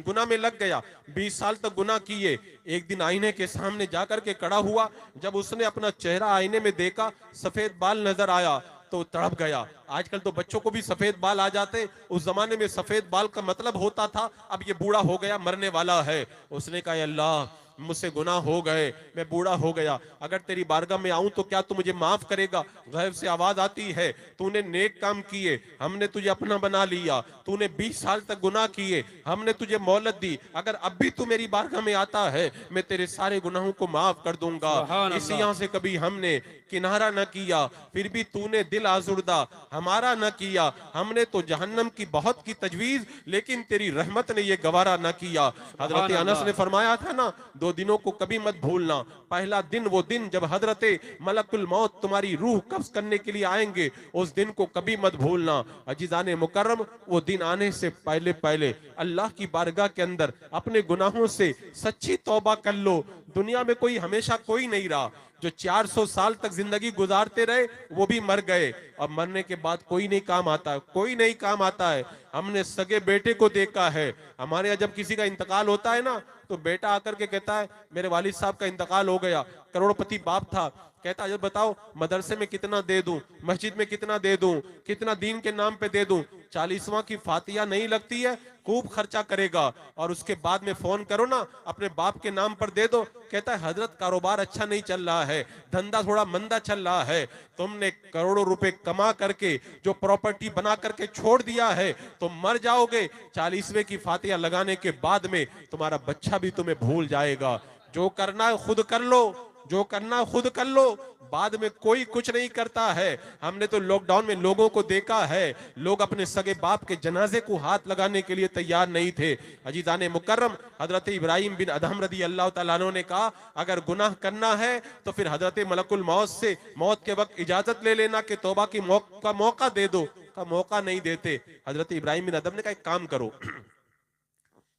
گناہ میں لگ گیا، 20 سال تک گناہ کیے۔ ایک دن آئینے کے سامنے جا کر کے کھڑا ہوا، جب اس نے اپنا چہرہ آئینے میں دیکھا سفید بال نظر آیا تو تڑپ گیا۔ آج کل تو بچوں کو بھی سفید بال آ جاتے، اس زمانے میں سفید بال کا مطلب ہوتا تھا اب یہ بوڑھا ہو گیا، مرنے والا ہے۔ اس نے کہا اے اللہ مجھ سے گناہ ہو گئے، میں بوڑھا ہو گیا، اگر تیری بارگاہ میں آؤں تو کیا تو مجھے معاف کرے گا؟ غیب سے آواز آتی ہے تو نے نیک کام کیے، ہم نے تجھے اپنا بنا لیا، تو نے 20 سال تک گناہ کیے، ہم نے تجھے مہلت دی، اگر اب بھی تو میری بارگاہ میں آتا ہے میں تیرے سارے گناہوں کو معاف کر دوں گا۔ اس یہاں سے کبھی ہم نے کنارہ نہ کیا، پھر بھی تو نے دل آزردہ ہمارا نہ کیا، ہم نے تو جہنم کی بہت کی تجویز لیکن تیری رحمت نے یہ گوارا نہ کیا۔ حضرت انس نے فرمایا تھا نا دو دنوں کو کبھی مت بھولنا. پہلا دن وہ دن جب حضرت ملک الموت تمہاری روح قبض کرنے کے لیے آئیں گے, اس دن کو کبھی مت بھولنا. عزیزان مکرم, وہ دن آنے سے پہلے پہلے اللہ کی بارگاہ کے اندر اپنے گناہوں سے سچی توبہ کر لو. دنیا میں کوئی ہمیشہ کوئی نہیں رہا. جو 400 سال تک زندگی گزارتے رہے وہ بھی مر گئے, اور مرنے کے بعد کوئی نہیں کام آتا ہے, کوئی نہیں کام آتا ہے. ہم نے سگے بیٹے کو دیکھا ہے. ہمارے یہاں جب کسی کا انتقال ہوتا ہے نا, تو بیٹا آ کر کے کہتا ہے میرے والد صاحب کا انتقال ہو گیا. کروڑ پتی باپ تھا, کہتا ہے بتاؤ مدرسے میں کتنا دے دوں, مسجد میں کتنا دے دوں, کتنا دین کے نام پہ دے دوں. 40واں کی فاتحہ نہیں لگتی ہے, خوب خرچہ کرے گا, اور اس کے بعد میں فون کرو نا اپنے باپ کے نام پر دے دو. کہتا ہے حضرت کاروبار اچھا نہیں چل رہا ہے, دھندا تھوڑا مندا چل رہا ہے. تم نے کروڑوں روپے کما کر کے جو پراپرٹی بنا کر کے چھوڑ دیا ہے, تم مر جاؤ گے. 40ویں کی فاتحہ لگانے کے بعد میں تمہارا بچہ بھی تمہیں بھول جائے گا. جو کرنا ہے خود کر لو, جو کرنا خود کر لو, بعد میں کوئی کچھ نہیں کرتا ہے. ہم نے تو لاک ڈاؤن میں لوگوں کو دیکھا ہے, لوگ اپنے سگے باپ کے جنازے کو ہاتھ لگانے کے لیے تیار نہیں تھے. عزیزان مکرم, حضرت ابراہیم بن ادہم رضی اللہ تعالیٰ عنہ نے کہا اگر گناہ کرنا ہے تو پھر حضرت ملک الموت سے موت کے وقت اجازت لے لینا کہ توبہ کی موقع دے دو. کا موقع نہیں دیتے. حضرت ابراہیم بن ادہم نے کہا ایک کام کرو,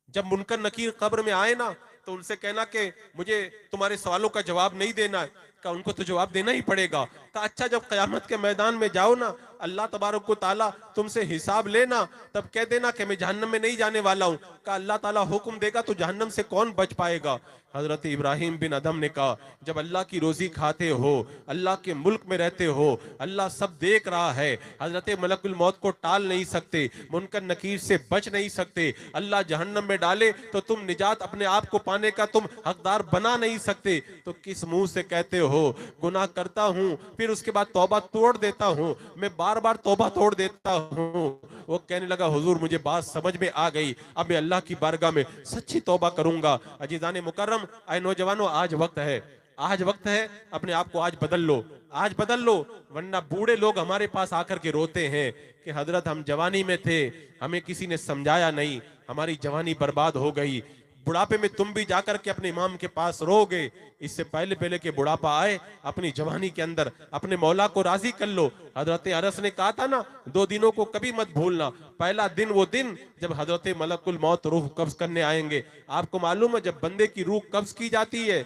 جب منکر نکیر قبر میں آئے نا تو ان سے کہنا کہ مجھے تمہارے سوالوں کا جواب نہیں دینا ہے. کہ ان کو تو جواب دینا ہی پڑے گا. کہ اچھا جب قیامت کے میدان میں جاؤ نا, اللہ تبارک و تعالیٰ تم سے حساب لینا, تب کہہ دینا کہ میں جہنم میں نہیں جانے والا ہوں. کہ اللہ تعالیٰ حکم دے گا تو جہنم سے کون بچ پائے گا. حضرت ابراہیم بن ادہم نے کہا جب اللہ کی روزی کھاتے ہو, اللہ کے ملک میں رہتے ہو, اللہ سب دیکھ رہا ہے, حضرت ملک الموت کو ٹال نہیں سکتے, منکر نکیر سے بچ نہیں سکتے, اللہ جہنم میں ڈالے تو تم نجات اپنے آپ کو پانے کا تم حقدار بنا نہیں سکتے, تو کس منہ سے کہتے ہو گناہ کرتا ہوں پھر اس کے بعد توبہ توڑ دیتا ہوں, میں بار بار توبہ توڑ دیتا ہوں. وہ کہنے لگا حضور مجھے بات سمجھ میں آ گئی, اب میں اللہ کی بارگاہ میں سچی توبہ کروں گا. عزیزان مکرم, اے نوجوانوں, آج وقت ہے, آج وقت ہے, اپنے آپ کو آج بدل لو, آج بدل لو. ورنہ بوڑھے لوگ ہمارے پاس آ کر کے روتے ہیں کہ حضرت ہم جوانی میں تھے, ہمیں کسی نے سمجھایا نہیں, ہماری جوانی برباد ہو گئی. بڑھاپے میں تم بھی جا کر کے اپنے امام کے پاس رو گے. اس سے پہلے پہلے کہ بڑھاپا آئے, اپنی جوانی کے اندر اپنے مولا کو راضی کر لو. حضرت انس نے کہا تھا نا 2 دنوں کو کبھی مت بھولنا. پہلا دن وہ دن جب حضرت ملک الموت روح قبض کرنے آئیں گے. آپ کو معلوم ہے جب بندے کی روح قبض کی جاتی ہے,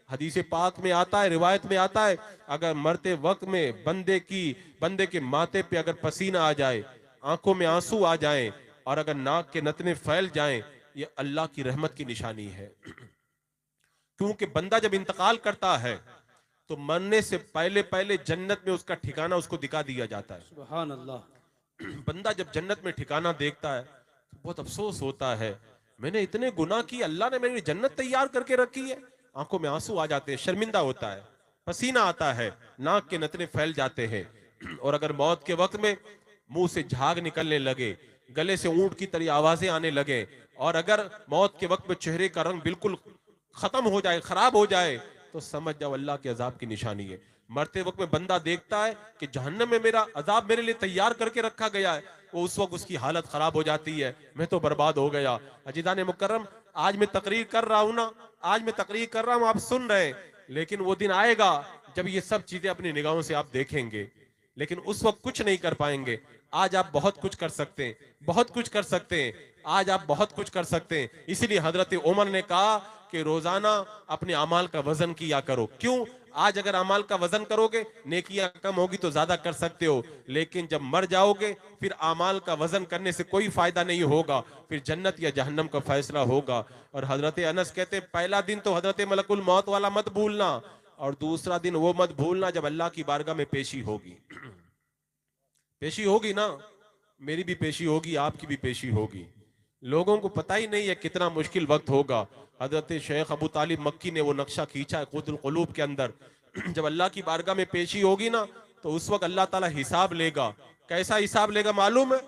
حدیث پاک میں آتا ہے, روایت میں آتا ہے, اگر مرتے وقت میں بندے کے ماتھے پہ اگر پسینہ آ جائے, آنکھوں میں آنسو آ جائیں, اور اگر ناک کے نتنے پھیل جائیں, یہ اللہ کی رحمت کی نشانی ہے. کیونکہ بندہ جب انتقال کرتا ہے تو مرنے سے پہلے پہلے جنت میں اس کا ٹھکانہ اس کو دکھا دیا جاتا ہے. سبحان اللہ. بندہ جب جنت میں ٹھکانہ دیکھتا ہے تو بہت افسوس ہوتا ہے, میں نے اتنے گناہ کی, اللہ نے میری جنت تیار کر کے رکھی ہے. آنکھوں میں آنسو آ جاتے ہیں, شرمندہ ہوتا ہے, پسینہ آتا ہے, ناک کے نتنے پھیل جاتے ہیں. اور اگر موت کے وقت میں منہ سے جھاگ نکلنے لگے, گلے سے اونٹ کی طرح آوازیں آنے لگے, اور اگر موت کے وقت میں چہرے کا رنگ بالکل ختم ہو جائے, خراب ہو جائے, تو سمجھ جاؤ اللہ کے عذاب کی نشانی ہے. مرتے وقت میں بندہ دیکھتا ہے کہ جہنم میں میرا عذاب میرے لیے تیار کر کے رکھا گیا ہے, وہ اس وقت اس کی حالت خراب ہو جاتی ہے, میں تو برباد ہو گیا. عزیزان مکرم, آج میں تقریر کر رہا ہوں نا, آج میں تقریر کر رہا ہوں, آپ سن رہے ہیں, لیکن وہ دن آئے گا جب یہ سب چیزیں اپنی نگاہوں سے آپ دیکھیں گے, لیکن اس وقت کچھ نہیں کر پائیں گے. آج آپ بہت کچھ کر سکتے ہیں, بہت کچھ کر سکتے ہیں, آج آپ بہت کچھ کر سکتے ہیں. اسی لیے حضرت عمر نے کہا کہ روزانہ اپنے اعمال کا وزن کیا کرو. کیوں؟ آج اگر اعمال کا وزن کرو گے, نیکیاں کم ہوگی تو زیادہ کر سکتے ہو, لیکن جب مر جاؤ گے پھر اعمال کا وزن کرنے سے کوئی فائدہ نہیں ہوگا, پھر جنت یا جہنم کا فیصلہ ہوگا. اور حضرت انس کہتے ہیں پہلا دن تو حضرت ملک الموت والا مت بھولنا, اور دوسرا دن وہ مت بھولنا جب اللہ کی بارگاہ میں پیشی ہوگی. پیشی ہوگی نا, میری بھی پیشی ہوگی, آپ کی بھی پیشی ہوگی. لوگوں کو پتہ ہی نہیں ہے کتنا مشکل وقت ہوگا. حضرت شیخ ابو طالب مکی نے وہ نقشہ کھینچا ہے قوت القلوب کے اندر. جب اللہ کی بارگاہ میں پیشی ہوگی نا تو اس وقت اللہ تعالیٰ حساب لے گا. کیسا حساب لے گا معلوم ہے؟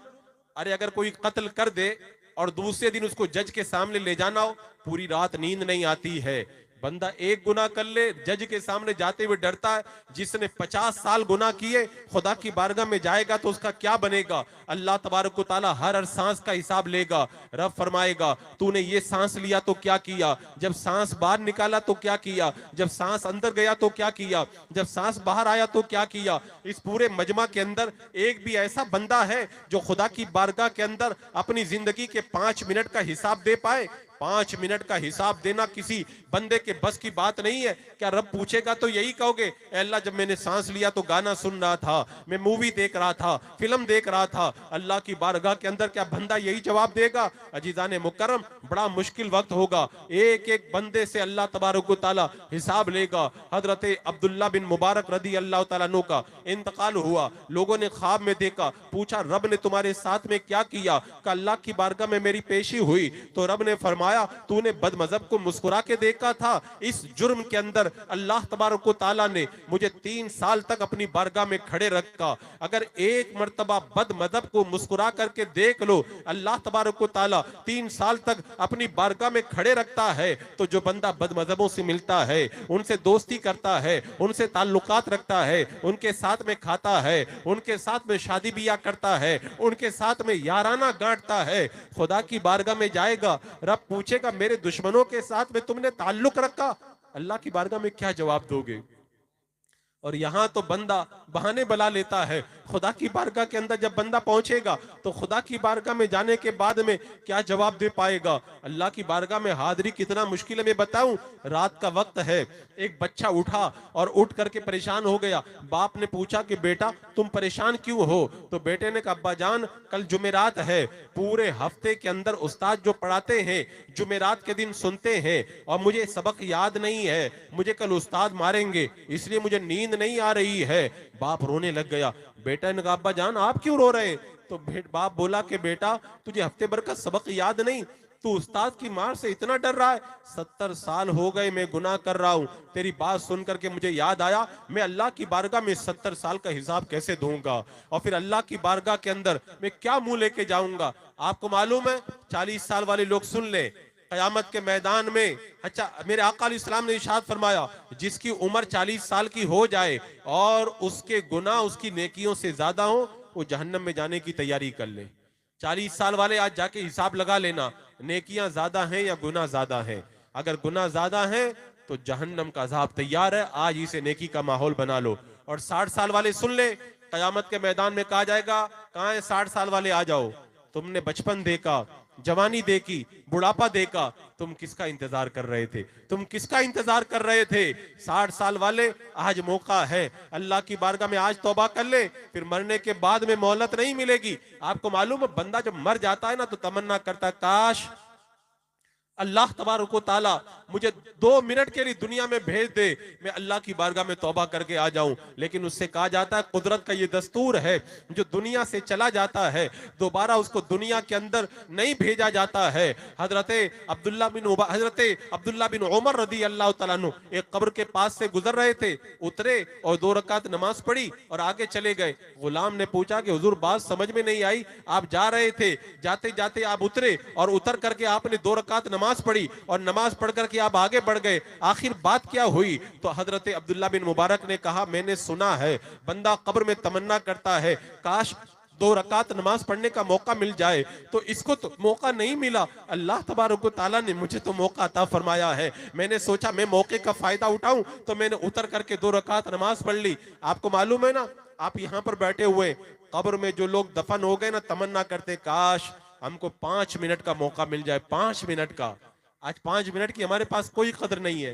ارے اگر کوئی قتل کر دے اور دوسرے دن اس کو جج کے سامنے لے جانا ہو, پوری رات نیند نہیں آتی ہے, بندہ ایک گناہ کر لے جج کے سامنے جاتے ہوئے ڈرتا ہے، جس نے 50 سال گناہ کیے خدا کی بارگاہ میں جائے گا تو اس کا کیا بنے گا؟ اللہ تبارک و تعالیٰ ہر سانس کا حساب لے گا۔ رب فرمائے گا تو نے یہ سانس لیا تو کیا کیا، جب سانس باہر نکالا تو کیا کیا، جب سانس اندر گیا تو کیا کیا، جب سانس باہر آیا تو کیا کیا۔ اس پورے مجمع کے اندر ایک بھی ایسا بندہ ہے جو خدا کی بارگاہ کے اندر اپنی زندگی کے 5 منٹ کا حساب دے پائے؟ 5 منٹ کا حساب دینا کسی بندے کے بس کی بات نہیں ہے۔ کیا رب پوچھے گا تو یہی کہو گے اے اللہ جب میں نے سانس لیا تو گانا سن رہا تھا، میں مووی دیکھ رہا تھا، فلم دیکھ رہا تھا؟ اللہ کی بارگاہ کے اندر کیا بندہ یہی جواب دے گا؟ عزیزان مکرم، بڑا مشکل وقت ہوگا، ایک ایک بندے سے اللہ تبارک و تعالی حساب لے گا۔ حضرت عبداللہ بن مبارک رضی اللہ تعالیٰ عنہ کا انتقال ہوا، لوگوں نے خواب میں دیکھا، پوچھا رب نے تمہارے ساتھ میں کیا کیا؟ کہ اللہ کی بارگاہ میں میری پیشی ہوئی تو رب نے فرمایا تو نے بد مذہب کو مسکرا کے دیکھا تھا، اس جرم کے اندر اللہ تبارک و تعالیٰ نے مجھے 3 سال تک اپنی بارگاہ میں کھڑے رکھا۔ اگر ایک مرتبہ بد مذہب کو مسکرا کر کے دیکھ لو، اللہ تبارک و تعالیٰ 3 سال تک اپنی بارگاہ میں کھڑے رکھتا ہے، تو جو بندہ بد مذہبوں سے ملتا ہے، ان سے دوستی کرتا ہے، ان سے تعلقات رکھتا ہے، ان کے ساتھ میں کھاتا ہے، ان کے ساتھ میں شادی بیاہ کرتا ہے، ان کے ساتھ میں یارانہ گانٹتا ہے، خدا کی بارگاہ میں جائے گا، رب پوچھے گا میرے دشمنوں کے ساتھ میں تم نے تعلق رکھا؟ اللہ کی بارگاہ میں کیا جواب دو گے؟ اور یہاں تو بندہ بہانے بلا لیتا ہے، خدا کی بارگاہ کے اندر جب بندہ پہنچے گا تو خدا کی بارگاہ میں جانے کے بعد میں کیا جواب دے پائے گا؟ اللہ کی بارگاہ میں حاضری کتنا مشکل ہے میں بتاؤں۔ رات کا وقت ہے، ایک بچہ اٹھا اور اٹھ کر کے پریشان ہو گیا، باپ نے پوچھا کہ بیٹا تم پریشان کیوں ہو؟ تو بیٹے نے کہا ابا جان کل جمعرات ہے، پورے ہفتے کے اندر استاد جو پڑھاتے ہیں جمعرات کے دن سنتے ہیں اور مجھے سبق یاد نہیں ہے، مجھے کل استاد ماریں گے اس لیے مجھے نیند نہیں آ رہی ہے۔ باپ رونے لگ گیا، بیٹا نے کہا ابا جان آپ کیوں رو رہے ہیں؟ تو باپ بولا کہ بیٹا تجھے ہفتے بھر کا سبق یاد نہیں، تو استاد کی مار سے اتنا ڈر رہا ہے، 70 سال ہو گئے میں گناہ کر رہا ہوں، تیری بات سن کر کے مجھے یاد آیا میں اللہ کی بارگاہ میں 70 سال کا حساب کیسے دوں گا، اور پھر اللہ کی بارگاہ کے اندر میں کیا منہ لے کے جاؤں گا؟ آپ کو معلوم ہے 40 سال والے لوگ سن لیں، قیامت کے میدان میں اچھا میرے آقا علیہ السلام نے ارشاد فرمایا جس کی عمر 40 سال کی ہو جائے اور اس کے گناہ اس کی نیکیوں سے زیادہ ہوں، وہ جہنم میں جانے کی تیاری کر لے۔ 40 سال والے آج جا کے حساب لگا لینا، نیکیاں زیادہ ہیں یا گناہ زیادہ ہیں؟ اگر گناہ زیادہ ہیں تو جہنم کا عذاب تیار ہے، آج ہی سے نیکی کا ماحول بنا لو۔ اور 60 سال والے سن لے، قیامت کے میدان میں کہا جائے گا کہاں ہیں 60 سال والے، آ جاؤ، تم نے بچپن دیکھا، جوانی دیکھی، بڑھاپا دیکھا، تم کس کا انتظار کر رہے تھے؟ تم کس کا انتظار کر رہے تھے؟ 60 سال والے آج موقع ہے، اللہ کی بارگاہ میں آج توبہ کر لے، پھر مرنے کے بعد میں مہلت نہیں ملے گی۔ آپ کو معلوم ہے بندہ جب مر جاتا ہے نا تو تمنا کرتا ہے کاش اللہ تبارک و تعالیٰ مجھے 2 منٹ کے لیے دنیا میں بھیج دے، میں اللہ کی بارگاہ میں توبہ کر کے آ جاؤں، لیکن اس سے کہا جاتا ہے قدرت کا یہ دستور ہے جو دنیا سے چلا جاتا ہے دوبارہ اس کو دنیا کے اندر نہیں بھیجا جاتا ہے۔ حضرت عبداللہ بن عمر رضی اللہ تعالیٰ عنہ ایک قبر کے پاس سے گزر رہے تھے، اترے اور 2 رکعت نماز پڑھی اور آگے چلے گئے۔ غلام نے پوچھا کہ حضور بات سمجھ میں نہیں آئی، آپ جا رہے تھے، جاتے جاتے آپ اترے اور اتر کر کے آپ نے 2 رکعت نماز پڑھی اور نماز پڑھ کر کے آپ آگے بڑھ گئے، آخر بات کیا ہوئی؟ تو حضرت عبداللہ بن مبارک نے کہا میں نے سنا ہے بندہ قبر میں تمنا کرتا ہے کاش 2 رکعت نماز پڑھنے کا موقع مل جائے، تو اس کو تو موقع نہیں ملا، اللہ تبارک و تعالیٰ نے مجھے تو موقع عطا فرمایا ہے، میں نے سوچا میں موقع کا فائدہ اٹھاؤں تو میں نے اتر کر کے 2 رکعت نماز پڑھ لی۔ آپ کو معلوم ہے نا آپ یہاں پر بیٹھے ہوئے قبر میں جو لوگ دفن ہو گئے نا تمنا کرتے کاش ہم کو 5 منٹ کا موقع مل جائے، 5 منٹ کا۔ آج 5 منٹ کی ہمارے پاس کوئی قدر نہیں ہے،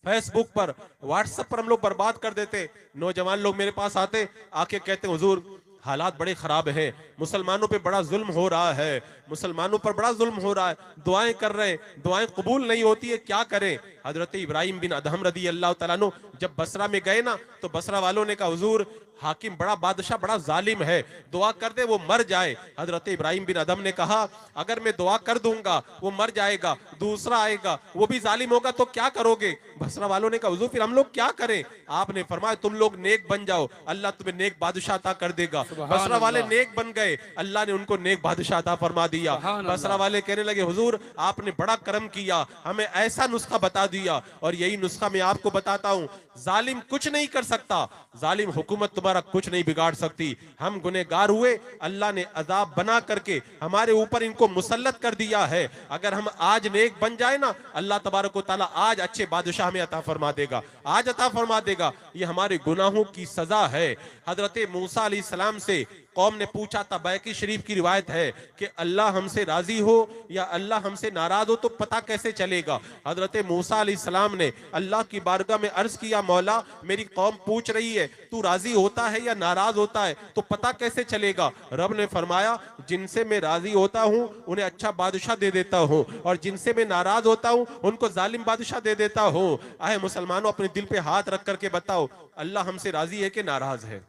فیس بک پر واٹس ایپ پر ہم لوگ برباد کر دیتے۔ نوجوان لوگ میرے پاس آتے آ کے کہتے حضور حالات بڑے خراب ہیں، مسلمانوں پہ بڑا ظلم ہو رہا ہے، مسلمانوں پر بڑا ظلم ہو رہا ہے، دعائیں کر رہے ہیں، دعائیں قبول نہیں ہوتی ہے، کیا کریں؟ حضرت ابراہیم بن ادہم رضی اللہ تعالیٰ عنہ جب بصرہ میں گئے نا تو بصرہ والوں نے کہا حضور حاکم بڑا بادشاہ بڑا ظالم ہے، دعا کر دے وہ مر جائے۔ حضرت ابراہیم بن ادم نے کہا اگر میں دعا کر دوں گا وہ مر جائے گا، دوسرا آئے گا وہ بھی ظالم ہوگا تو کیا کرو گے؟ بصرہ والوں نے کہا حضور پھر ہم لوگ کیا کریں؟ آپ نے فرمایا تم لوگ نیک بن جاؤ، اللہ تمہیں نیک بادشاہ عطا کر دے گا۔ سبحان بصرہ والے اللہ، نیک بن گئے، اللہ نے ان کو نیک بادشاہ عطا فرما دیا۔ سبحان بصرہ اللہ، والے کہنے لگے حضور آپ نے بڑا کرم کیا، ہمیں ایسا نسخہ بتا دیا، اور یہی نسخہ میں آپ کو بتاتا ہوں۔ ظالم کچھ نہیں کر سکتا، ظالم حکومت تمہارا کچھ نہیں بگاڑ سکتی۔ ہم گنہگار ہوئے، اللہ نے عذاب بنا کر کے ہمارے اوپر ان کو مسلط کر دیا ہے، اگر ہم آج نیک بن جائے نا اللہ تبارک و تعالیٰ آج اچھے بادشاہ ہمیں عطا فرما دے گا، آج عطا فرما دے گا۔ یہ ہمارے گناہوں کی سزا ہے۔ حضرت موسیٰ علیہ السلام سے قوم نے پوچھا تھا، بیہقی شریف کی روایت ہے کہ اللہ ہم سے راضی ہو یا اللہ ہم سے ناراض ہو تو پتہ کیسے چلے گا؟ حضرت موسیٰ علیہ السلام نے اللہ کی بارگاہ میں عرض کیا مولا میری قوم پوچھ رہی ہے تو راضی ہوتا ہے یا ناراض ہوتا ہے تو پتہ کیسے چلے گا؟ رب نے فرمایا جن سے میں راضی ہوتا ہوں انہیں اچھا بادشاہ دے دیتا ہوں، اور جن سے میں ناراض ہوتا ہوں ان کو ظالم بادشاہ دے دیتا ہوں۔ اے مسلمانوں اپنے دل پہ ہاتھ رکھ کر کے بتاؤ اللہ ہم سے راضی ہے کہ ناراض ہے؟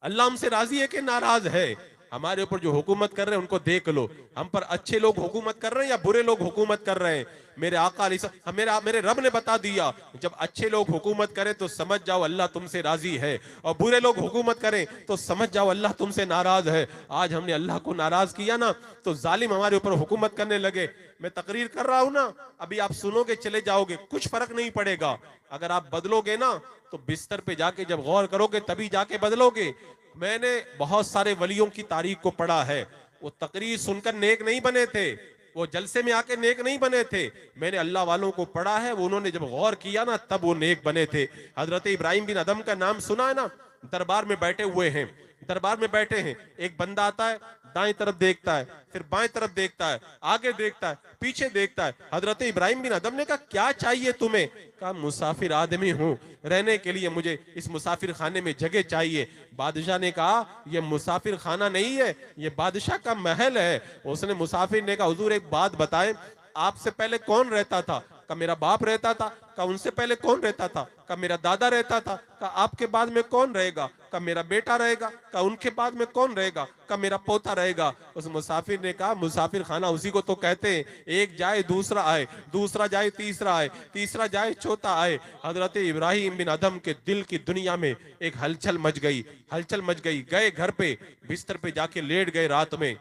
اللہ ہم سے راضی ہے کہ ناراض ہے؟ ہمارے اوپر جو حکومت کر رہے ہیں ان کو دیکھ لو، ہم پر اچھے لوگ حکومت کر رہے ہیں یا برے لوگ حکومت کر رہے ہیں؟ میرے آقا علیہ السلام میرے رب نے بتا دیا جب اچھے لوگ حکومت کریں تو سمجھ جاؤ اللہ تم سے راضی ہے، اور برے لوگ حکومت کریں تو سمجھ جاؤ اللہ تم سے ناراض ہے۔ آج ہم نے اللہ کو ناراض کیا نا تو ظالم ہمارے اوپر حکومت کرنے لگے۔ میں تقریر کر رہا ہوں نا، ابھی آپ سنو گے چلے جاؤ گے، کچھ فرق نہیں پڑے گا۔ اگر آپ بدلو گے نا تو بستر پہ جا کے جب غور کرو گے تبھی جا کے بدلو گے۔ میں نے بہت سارے ولیوں کی تاریخ کو پڑھا ہے، وہ تقریر سن کر نیک نہیں بنے تھے، وہ جلسے میں آ کے نیک نہیں بنے تھے، میں نے اللہ والوں کو پڑھا ہے وہ انہوں نے جب غور کیا نا تب وہ نیک بنے تھے۔ حضرت ابراہیم بن ادم کا نام سنا ہے نا؟ دربار میں بیٹھے ہوئے ہیں، دربار میں بیٹھے ہیں، ایک بندہ آتا ہے دائیں طرف دیکھتا ہے، پھر بائیں طرف دیکھتا ہے، آگے دیکھتا ہے، پیچھے دیکھتا ہے۔ حضرت ابراہیم بن ادم نے کہا کیا چاہیے تمہیں؟ کہا مسافر آدمی ہوں، رہنے کے لیے مجھے اس مسافر خانے میں جگہ چاہیے۔ بادشاہ نے کہا یہ مسافر خانہ نہیں ہے، یہ بادشاہ کا محل ہے۔ اس نے مسافر نے کہا حضور ایک بات بتائیں، آپ سے پہلے کون رہتا تھا؟ کہا میرا باپ رہتا تھا۔ کہا ان سے پہلے کون رہتا تھا؟ کہا میرا دادا رہتا تھا۔ کہا آپ کے بعد میں کون رہے گا؟ کہا میرا بیٹا رہے گا۔ کہا ان کے بعد میں کون رہے گا؟ کہا میرا پوتا رہے گا۔ اس مسافر نے کہا مسافر خانہ اسی کو تو کہتے ہیں، ایک جائے دوسرا آئے، دوسرا جائے تیسرا آئے، تیسرا جائے چوتھا آئے۔ حضرت ابراہیم بن ادم کے دل کی دنیا میں ایک ہلچل مچ گئی، ہلچل مچ گئی۔ گئے گھر پہ، بستر پہ جا کے لیٹ گئے رات میں،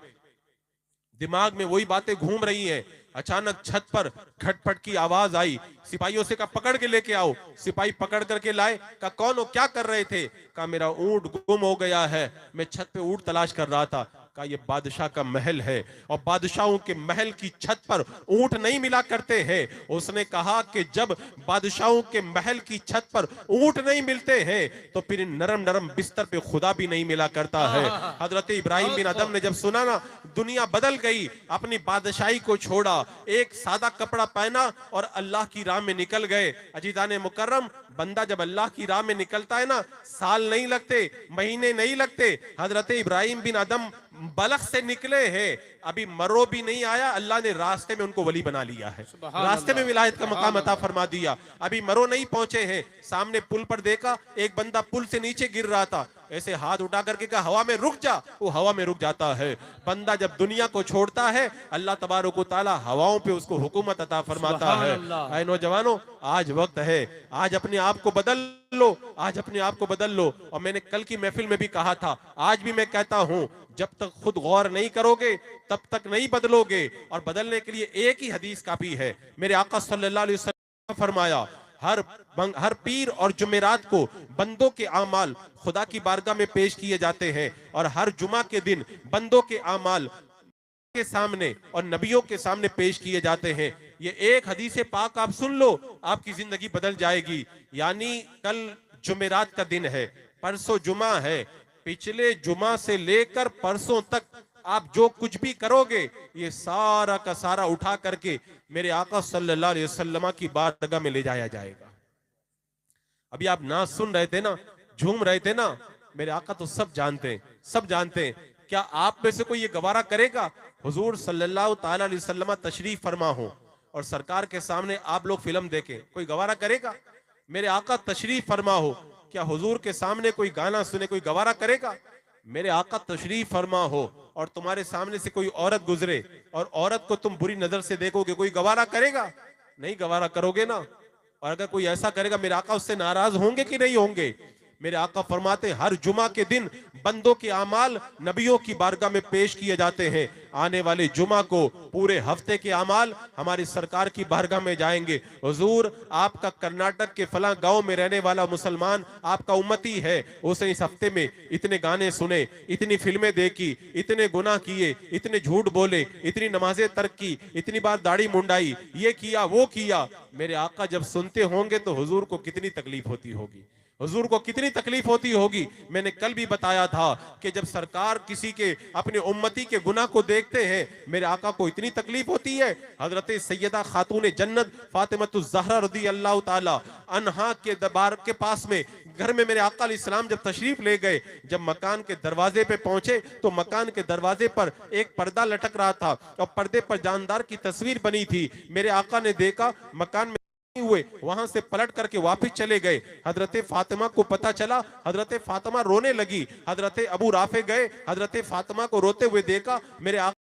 دماغ میں وہی باتیں گھوم رہی ہیں۔ اچانک چھت پر کھٹ پٹ کی آواز آئی، سپاہیوں سے کہا پکڑ کے لے کے آؤ۔ سپاہی پکڑ کر کے لائے۔ کہا کون ہو، کیا کر رہے تھے؟ کہا میرا اونٹ گم ہو گیا ہے، میں چھت پہ اونٹ تلاش کر رہا تھا۔ کہا یہ بادشاہ کا محل ہے اور بادشاہوں کے محل کی چھت پر اونٹ نہیں ملا کرتے ہیں۔ اس نے کہا کہ جب بادشاہوں کے محل کی چھت پر اونٹ نہیں ملتے ہیں تو پھر ان نرم نرم بستر پہ خدا بھی نہیں ملا کرتا ہے۔ حضرت ابراہیم بن ادم نے جب سنا نا دنیا بدل گئی، اپنی بادشاہی کو چھوڑا، ایک سادہ کپڑا پہنا اور اللہ کی راہ میں نکل گئے۔ عزیزان مکرم، بندہ جب اللہ کی راہ میں نکلتا ہے نا سال نہیں لگتے، مہینے نہیں لگتے۔ حضرت ابراہیم بن ادم بلخ سے نکلے ہیں، ابھی مرو بھی نہیں آیا، اللہ نے راستے میں ان کو ولی بنا لیا ہے، راستے میں ولایت کا مقام عطا فرما دیا۔ ابھی مرو نہیں پہنچے ہیں، سامنے پل پر دیکھا ایک بندہ پل سے نیچے گر رہا تھا، ایسے ہاتھ اٹھا کر کے کہا ہوا میں رک جا، وہ ہوا میں رک جاتا ہے۔ بندہ جب دنیا کو چھوڑتا ہے اللہ تبارک و تعالی ہواؤں پہ اس کو حکومت عطا فرماتا ہے۔ اے نوجوانوں، آج وقت ہے، آج اپنے آپ کو بدل لو، آج اپنے آپ کو بدل لو۔ اور میں نے کل کی محفل میں بھی کہا تھا، آج بھی میں کہتا ہوں، جب تک خود غور نہیں کرو گے تب تک نہیں بدلو گے، اور بدلنے کے لیے ایک ہی حدیث کافی ہے۔ میرے آقا صلی اللہ علیہ وسلم نے فرمایا ہر پیر اور جمعرات کو بندوں کے اعمال خدا کی بارگاہ میں پیش کیے جاتے ہیں، اور ہر جمعہ کے دن بندوں کے اعمال کے سامنے اور نبیوں کے سامنے پیش کیے جاتے ہیں۔ یہ ایک حدیث پاک آپ سن لو، آپ کی زندگی بدل جائے گی۔ یعنی کل جمعرات کا دن ہے، پرسوں جمعہ ہے، پچھلے جمعہ سے لے کر پرسوں تک آپ جو کچھ بھی کرو گے یہ سارا کا سارا اٹھا کر کے میرے آقا صلی اللہ علیہ وسلم کی بارگاہ میں لے جایا جائے گا۔ ابھی آپ ناز سن رہے تھے نا، جھوم رہے تھے نا، میرے آقا تو سب جانتے ہیں، سب جانتے ہیں۔ کیا آپ میں سے کوئی یہ گوارہ کرے گا حضور صلی اللہ تعالی علیہ وسلم تشریف فرما ہو اور سرکار کے سامنے آپ لوگ فلم دیکھیں؟ کوئی گوارہ کرے گا؟ میرے آقا تشریف فرما ہو، کیا حضور کے سامنے کوئی گانا سنے کوئی گوارا کرے گا؟ میرے آقا تشریف فرما ہو اور تمہارے سامنے سے کوئی عورت گزرے اور عورت کو تم بری نظر سے دیکھو گے، کوئی گوارا کرے گا؟ نہیں گوارا کرو گے نا۔ اور اگر کوئی ایسا کرے گا میرے آقا اس سے ناراض ہوں گے کہ نہیں ہوں گے؟ میرے آقا فرماتے ہیں ہر جمعہ کے دن بندوں کے اعمال نبیوں کی بارگاہ میں پیش کیے جاتے ہیں، آنے والے جمعہ کو پورے ہفتے کے اعمال ہماری سرکار کی بارگاہ میں جائیں گے۔ حضور آپ کا کرناٹک کے فلاں گاؤں میں رہنے والا مسلمان آپ کا امتی ہے، اسے اس ہفتے میں اتنے گانے سنے، اتنی فلمیں دیکھی، اتنے گناہ کیے، اتنے جھوٹ بولے، اتنی نمازیں ترک کی، اتنی بار داڑھی منڈائی، یہ کیا وہ کیا۔ میرے آقا جب سنتے ہوں گے تو حضور کو کتنی تکلیف ہوتی ہوگی، حضور کو کتنی تکلیف ہوتی ہوگی۔ میں نے کل بھی بتایا تھا کہ جب سرکار کسی کے اپنے امتی کے گناہ کو دیکھتے ہیں میرے آقا کو اتنی تکلیف ہوتی ہے۔ حضرت سیدہ خاتون جنت فاطمۃ الزہرا رضی اللہ تعالی عنہا کے دربار کے پاس میں گھر میں میرے آقا علیہ السلام جب تشریف لے گئے، جب مکان کے دروازے پہ پہنچے تو مکان کے دروازے پر ایک پردہ لٹک رہا تھا اور پردے پر جاندار کی تصویر بنی تھی۔ میرے آقا نے دیکھا، مکان میں ہوئے، وہاں سے پلٹ کر کے واپس چلے گئے۔ حضرت فاطمہ کو پتا چلا، حضرت فاطمہ رونے لگی۔ حضرت ابو رافع گئے، حضرت فاطمہ کو روتے ہوئے دیکھا۔ میرے آقا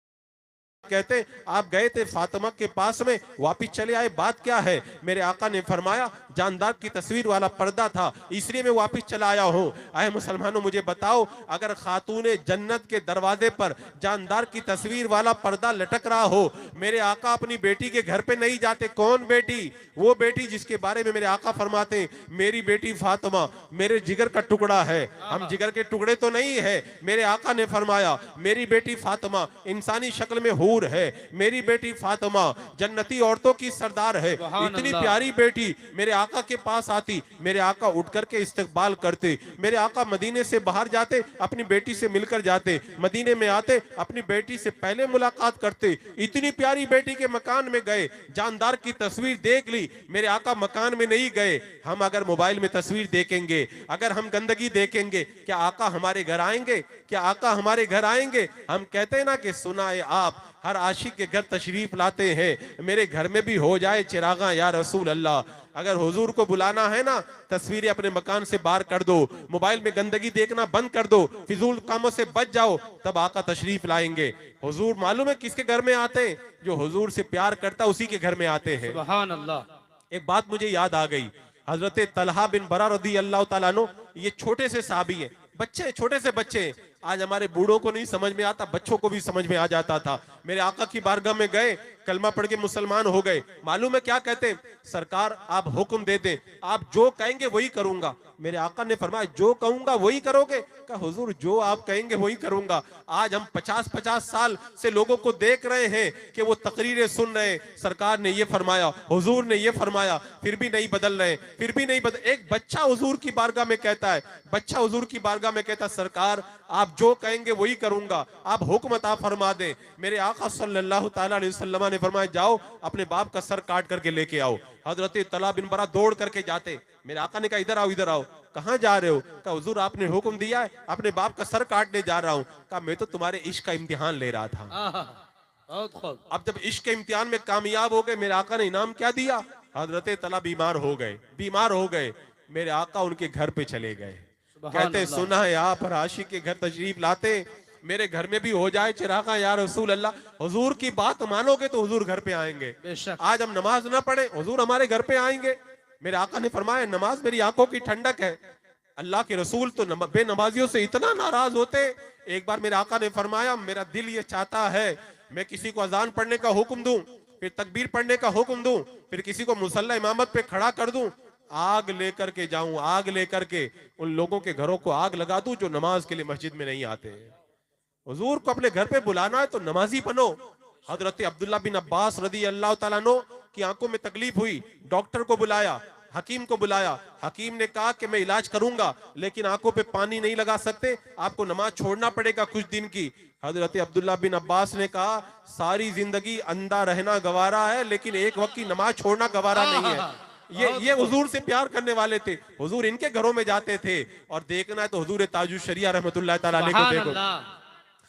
کہتے آپ گئے تھے فاطمہ کے پاس میں، واپس چلے آئے، بات کیا ہے؟ میرے آقا نے فرمایا جاندار کی تصویر والا پردہ تھا اس لیے میں واپس چلا آیا ہوں۔ اے مسلمانوں مجھے بتاؤ، اگر خاتون جنت کے دروازے پر جاندار کی تصویر والا پردہ لٹک رہا ہو، میرے آقا اپنی بیٹی کے گھر پہ نہیں جاتے؟ کون بیٹی؟ وہ بیٹی جس کے بارے میں میرے آقا فرماتے ہیں میری بیٹی فاطمہ میرے جگر کا ٹکڑا ہے۔ ہم جگر کے ٹکڑے تو نہیں ہے۔ میرے آقا نے فرمایا میری بیٹی فاطمہ انسانی شکل میں حور ہے، میری بیٹی فاطمہ جنتی عورتوں کی سردار ہے۔ اتنی پیاری بیٹی میرے آقا کے پاس آتی، میرے آقا اٹھ کر کے استقبال کرتے۔ میرے آقا مدینے سے باہر جاتے اپنی بیٹی سے مل کر جاتے، مدینے میں آتے اپنی بیٹی سے پہلے ملاقات کرتے۔ اتنی پیاری بیٹی کے مکان میں گئے، جاندار کی تصویر دیکھ لی، میرے آقا مکان میں نہیں گئے۔ ہم اگر موبائل میں تصویر دیکھیں گے، اگر ہم گندگی دیکھیں گے، کیا آقا ہمارے گھر آئیں گے؟ کیا آقا ہمارے گھر آئیں گے؟ ہم کہتے ہیں نا کہ سنا ہے آپ ہر عاشق کے گھر تشریف لاتے ہیں، میرے گھر میں بھی ہو جائے چراغاں یا رسول اللہ۔ اگر حضور کو بلانا ہے نا، تصویریں اپنے مکان سے باہر کر دو، موبائل میں گندگی دیکھنا بند کر دو، فضول کاموں سے بچ جاؤ، تب آقا تشریف لائیں گے۔ حضور معلوم ہے کس کے گھر میں آتے ہیں؟ جو حضور سے پیار کرتا اسی کے گھر میں آتے ہیں۔ سبحان اللہ۔ ایک بات مجھے یاد آ گئی، حضرت طلحہ بن برا رضی اللہ تعالیٰ عنہ، یہ چھوٹے سے صحابی ہیں، بچے چھوٹے سے بچے ہیں۔ آج ہمارے بوڑھوں کو نہیں سمجھ میں آتا، بچوں کو بھی سمجھ میں آ جاتا تھا۔ میرے آقا کی بارگاہ میں گئے، کلمہ پڑھ کے مسلمان ہو گئے۔ معلوم ہے کیا کہتے ہیں؟ سرکار آپ حکم دے دیں، آپ جو کہیں گے وہی کروں گا۔ میرے آقا نے فرمایا جو کہوں گا وہی کرو گے؟ کہا حضور جو آپ کہیں گے وہی کروں گا۔ آج ہم 50 سال سے لوگوں کو دیکھ رہے ہیں کہ وہ تقریریں سن رہے ہیں، سرکار نے یہ فرمایا، حضور نے یہ فرمایا، پھر بھی نہیں بدل رہے، پھر بھی نہیں بدل۔ ایک بچہ حضور کی بارگاہ میں کہتا ہے، بچہ حضور کی بارگاہ میں کہتا ہے سرکار آپ جو کہیں گے وہی کروں گا، آپ حکم عطا فرما دیں۔ میرے آقا صلی اللہ تعالیٰ علیہ وسلم نے فرمایا جاؤ اپنے باپ کا سر کاٹ کر کے لے کے آؤ۔ حضرت طلحہ بن برا دوڑ کر کے جاتے، میرے آقا نے کہا ادھر آؤ ادھر آؤ۔ کہاں جا رہے ہو؟ کہا حضور آپ نے حکم دیا ہے، اپنے باپ کا سر کاٹنے جا رہا ہوں۔ کہا میں تو تمہارے عشق کا امتحان لے رہا تھا۔ بہت خوب۔ اب جب عشق کے امتحان میں کامیاب ہو گئے، میرے آقا نے انعام کیا دیا؟ حضرت طلحہ بیمار ہو گئے، میرے آقا ان کے گھر پہ چلے گئے۔ کہتے سنا ہے آپ ہر عاشق کے گھر تشریف لاتے، میرے گھر میں بھی ہو جائے چراغاں یا رسول اللہ۔ حضور کی بات مانو گے تو حضور گھر پہ آئیں گے۔ بے شک۔ آج ہم نماز نہ پڑھیں، حضور ہمارے گھر پہ آئیں گے۔ میرے آقا نے فرمایا نماز میری آنکھوں کی ٹھنڈک ہے۔ اللہ کے رسول تو بے نمازیوں سے اتنا ناراض ہوتے۔ ایک بار میرے آقا نے فرمایا میرا دل یہ چاہتا ہے میں کسی کو اذان پڑھنے کا حکم دوں، پھر تکبیر پڑھنے کا حکم دوں، پھر کسی کو مصلی امامت پہ کھڑا کر دوں، آگ لے کر کے جاؤں، آگ لے کر کے ان لوگوں کے گھروں کو آگ لگا دوں جو نماز کے لیے مسجد میں نہیں آتے۔ حضور کو اپنے گھر پہ بلانا ہے تو نمازی بنو۔ حضرت عبداللہ بن عباس رضی اللہ تعالیٰ عنہ کی آنکھوں میں تکلیف ہوئی، ڈاکٹر کو بلایا، حکیم کو بلایا۔ حکیم نے کہا کہ میں علاج کروں گا لیکن آنکھوں پہ پانی نہیں لگا سکتے، آپ کو نماز چھوڑنا پڑے گا کچھ دن کی۔ حضرت عبداللہ بن عباس نے کہا ساری زندگی اندھا رہنا گوارا ہے لیکن ایک وقت کی نماز چھوڑنا گوارا نہیں ہے۔ یہ حضور سے پیار کرنے والے تھے، حضور ان کے گھروں میں جاتے تھے۔ اور دیکھنا ہے تو حضور تاج الشریعہ رحمت اللہ تعالیٰ علیہ کو دیکھو،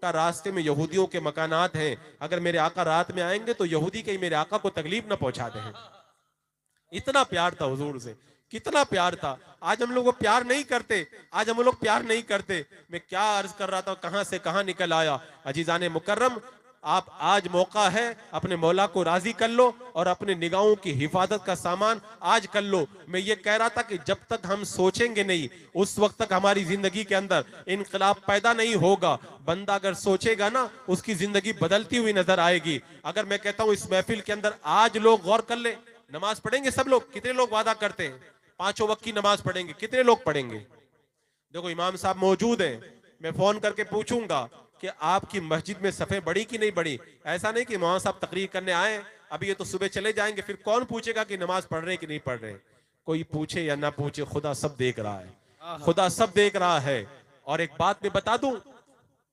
کا راستے میں یہودیوں کے مکانات ہیں، اگر میرے آقا رات میں آئیں گے تو یہودی کہیں میرے آقا کو تکلیف نہ پہنچا دیں۔ اتنا پیار تھا حضور سے، کتنا پیار تھا۔ آج ہم لوگ وہ پیار نہیں کرتے، آج ہم لوگ پیار نہیں کرتے۔ میں کیا عرض کر رہا تھا، کہاں سے کہاں نکل آیا۔ عزیزان مکرم، آپ آج موقع ہے، اپنے مولا کو راضی کر لو اور اپنے نگاہوں کی حفاظت کا سامان آج کر لو۔ میں یہ کہہ رہا تھا کہ جب تک ہم سوچیں گے نہیں، اس وقت تک ہماری زندگی کے اندر انقلاب پیدا نہیں ہوگا۔ بندہ اگر سوچے گا نا، اس کی زندگی بدلتی ہوئی نظر آئے گی۔ اگر میں کہتا ہوں اس محفل کے اندر آج لوگ غور کر لیں، نماز پڑھیں گے سب لوگ؟ کتنے لوگ وعدہ کرتے ہیں 5 وقت کی نماز پڑھیں گے؟ کتنے لوگ پڑھیں گے؟ دیکھو امام صاحب موجود ہیں، میں فون کر کے پوچھوں گا کہ آپ کی مسجد میں صفیں بڑی کی نہیں بڑی۔ ایسا نہیں کہ امام صاحب تقریر کرنے آئے، ابھی یہ تو صبح چلے جائیں گے، پھر کون پوچھے گا کہ نماز پڑھ رہے کہ نہیں پڑھ رہے؟ کوئی پوچھے یا نہ پوچھے، خدا سب دیکھ رہا ہے، خدا سب دیکھ رہا ہے۔ اور ایک بات میں بتا دوں،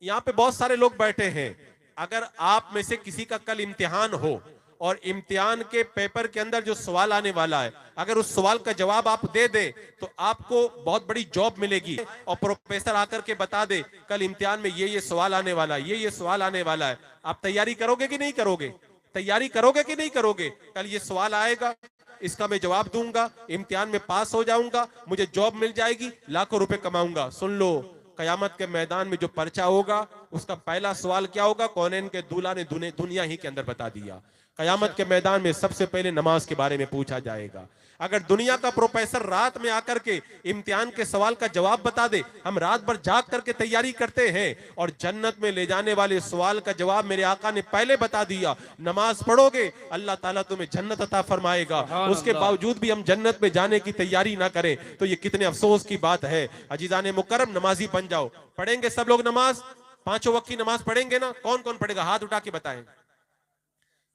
یہاں پہ بہت سارے لوگ بیٹھے ہیں، اگر آپ میں سے کسی کا کل امتحان ہو اور امتحان کے پیپر کے اندر جو سوال آنے والا ہے، اگر اس سوال کا جواب آپ دے دیں تو آپ کو بہت بڑی جاب ملے گی، اور پروفیسر آ کر کے بتا دے کل امتحان میں یہ سوال آنے والا ہے، یہ سوال آنے والا ہے، آپ تیاری کرو گے کہ نہیں کرو گے؟ تیاری کرو گے کہ نہیں کرو گے؟ کل یہ سوال آئے گا، اس کا میں جواب دوں گا، امتحان میں پاس ہو جاؤں گا، مجھے جاب مل جائے گی، لاکھوں روپے کماؤں گا۔ سن لو، قیامت کے میدان میں جو پرچہ ہوگا، اس کا پہلا سوال کیا ہوگا؟ کونین کے دولہا نے دنیا ہی کے اندر بتا دیا۔ قیامت کے میدان میں سب سے پہلے نماز کے بارے میں پوچھا جائے گا۔ اگر دنیا کا پروفیسر رات میں آ کر کے امتحان کے سوال کا جواب بتا دے، ہم رات بھر جاگ کر کے تیاری کرتے ہیں، اور جنت میں لے جانے والے سوال کا جواب میرے آقا نے پہلے بتا دیا، نماز پڑھو گے اللہ تعالیٰ تمہیں جنت عطا فرمائے گا۔ اس کے باوجود بھی ہم جنت میں جانے کی تیاری نہ کریں تو یہ کتنے افسوس کی بات ہے۔ عزیزان مکرم، نمازی بن جاؤ۔ پڑھیں گے سب لوگ نماز؟ 5 وقت کی نماز پڑھیں گے نا؟ کون کون پڑھے گا؟ ہاتھ اٹھا کے بتائیں۔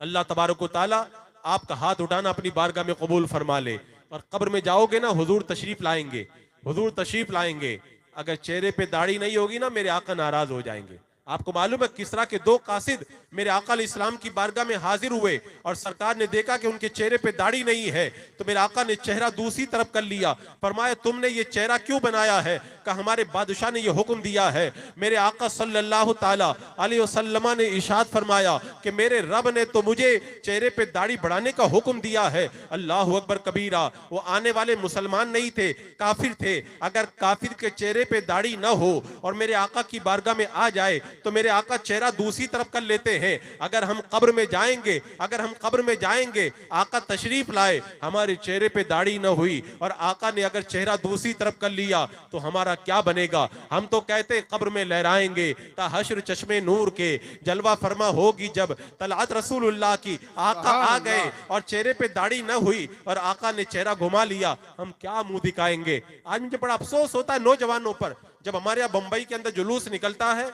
اللہ تبارک و تعالیٰ آپ کا ہاتھ اٹھانا اپنی بارگاہ میں قبول فرما لے۔ اور قبر میں جاؤ گے نا، حضور تشریف لائیں گے، حضور تشریف لائیں گے۔ اگر چہرے پہ داڑھی نہیں ہوگی نا، میرے آقا ناراض ہو جائیں گے۔ آپ کو معلوم ہے کسرا کے 2 قاصد میرے آقا علیہ السلام کی بارگاہ میں حاضر ہوئے، اور سرکار نے دیکھا کہ ان کے چہرے پہ داڑھی نہیں ہے، تو میرے آقا نے چہرہ دوسری طرف کر لیا۔ فرمایا تم نے یہ چہرہ کیوں بنایا ہے؟ کہ ہمارے بادشاہ نے یہ حکم دیا ہے۔ میرے آقا صلی اللہ تعالی علیہ وسلم نے ارشاد فرمایا کہ میرے رب نے تو مجھے چہرے پہ داڑھی بڑھانے کا حکم دیا ہے۔ اللہ اکبر کبیرہ۔ وہ آنے والے مسلمان نہیں تھے، کافر تھے۔ اگر کافر کے چہرے پہ داڑھی نہ ہو اور میرے آقا کی بارگاہ میں آ جائے تو میرے آقا چہرہ دوسری طرف کر لیتے ہیں۔ اگر ہم قبر میں جائیں گے، اگر ہم قبر میں جائیں گے، آقا تشریف لائے، ہمارے چہرے پہ داڑھی نہ ہوئی اور آقا نے اگر چہرہ دوسری طرف کر لیا تو ہمارا کیا بنے گا؟ ہم تو کہتے قبر میں لہرائیں گے تا حشر چشمے نور کے، جلوہ فرما ہوگی جب طلعت رسول اللہ کی۔ آقا آ گئے اور چہرے پہ داڑھی نہ ہوئی اور آقا نے چہرہ گھما لیا، ہم کیا منہ دکھائیں گے؟ آج مجھے بڑا افسوس ہوتا ہے نوجوانوں پر، جب ہمارے یہاں بمبئی کے اندر جلوس نکلتا ہے،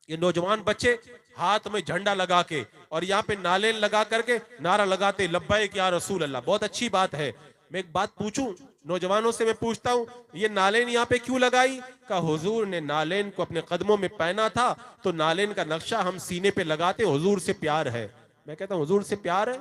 یہ نوجوان بچے ہاتھ میں جھنڈا لگا کے اور یہاں پہ نالین لگا کر کے نعرہ لگاتے لبیک یا رسول اللہ۔ بہت اچھی بات ہے۔ میں ایک بات پوچھوں، نوجوانوں سے میں پوچھتا ہوں، یہ نالین یہاں پہ کیوں لگائی؟ کہ حضور نے نالین کو اپنے قدموں میں پہنا تھا، تو نالین کا نقشہ ہم سینے پہ لگاتے، حضور سے پیار ہے۔ میں کہتا ہوں حضور سے پیار ہے؟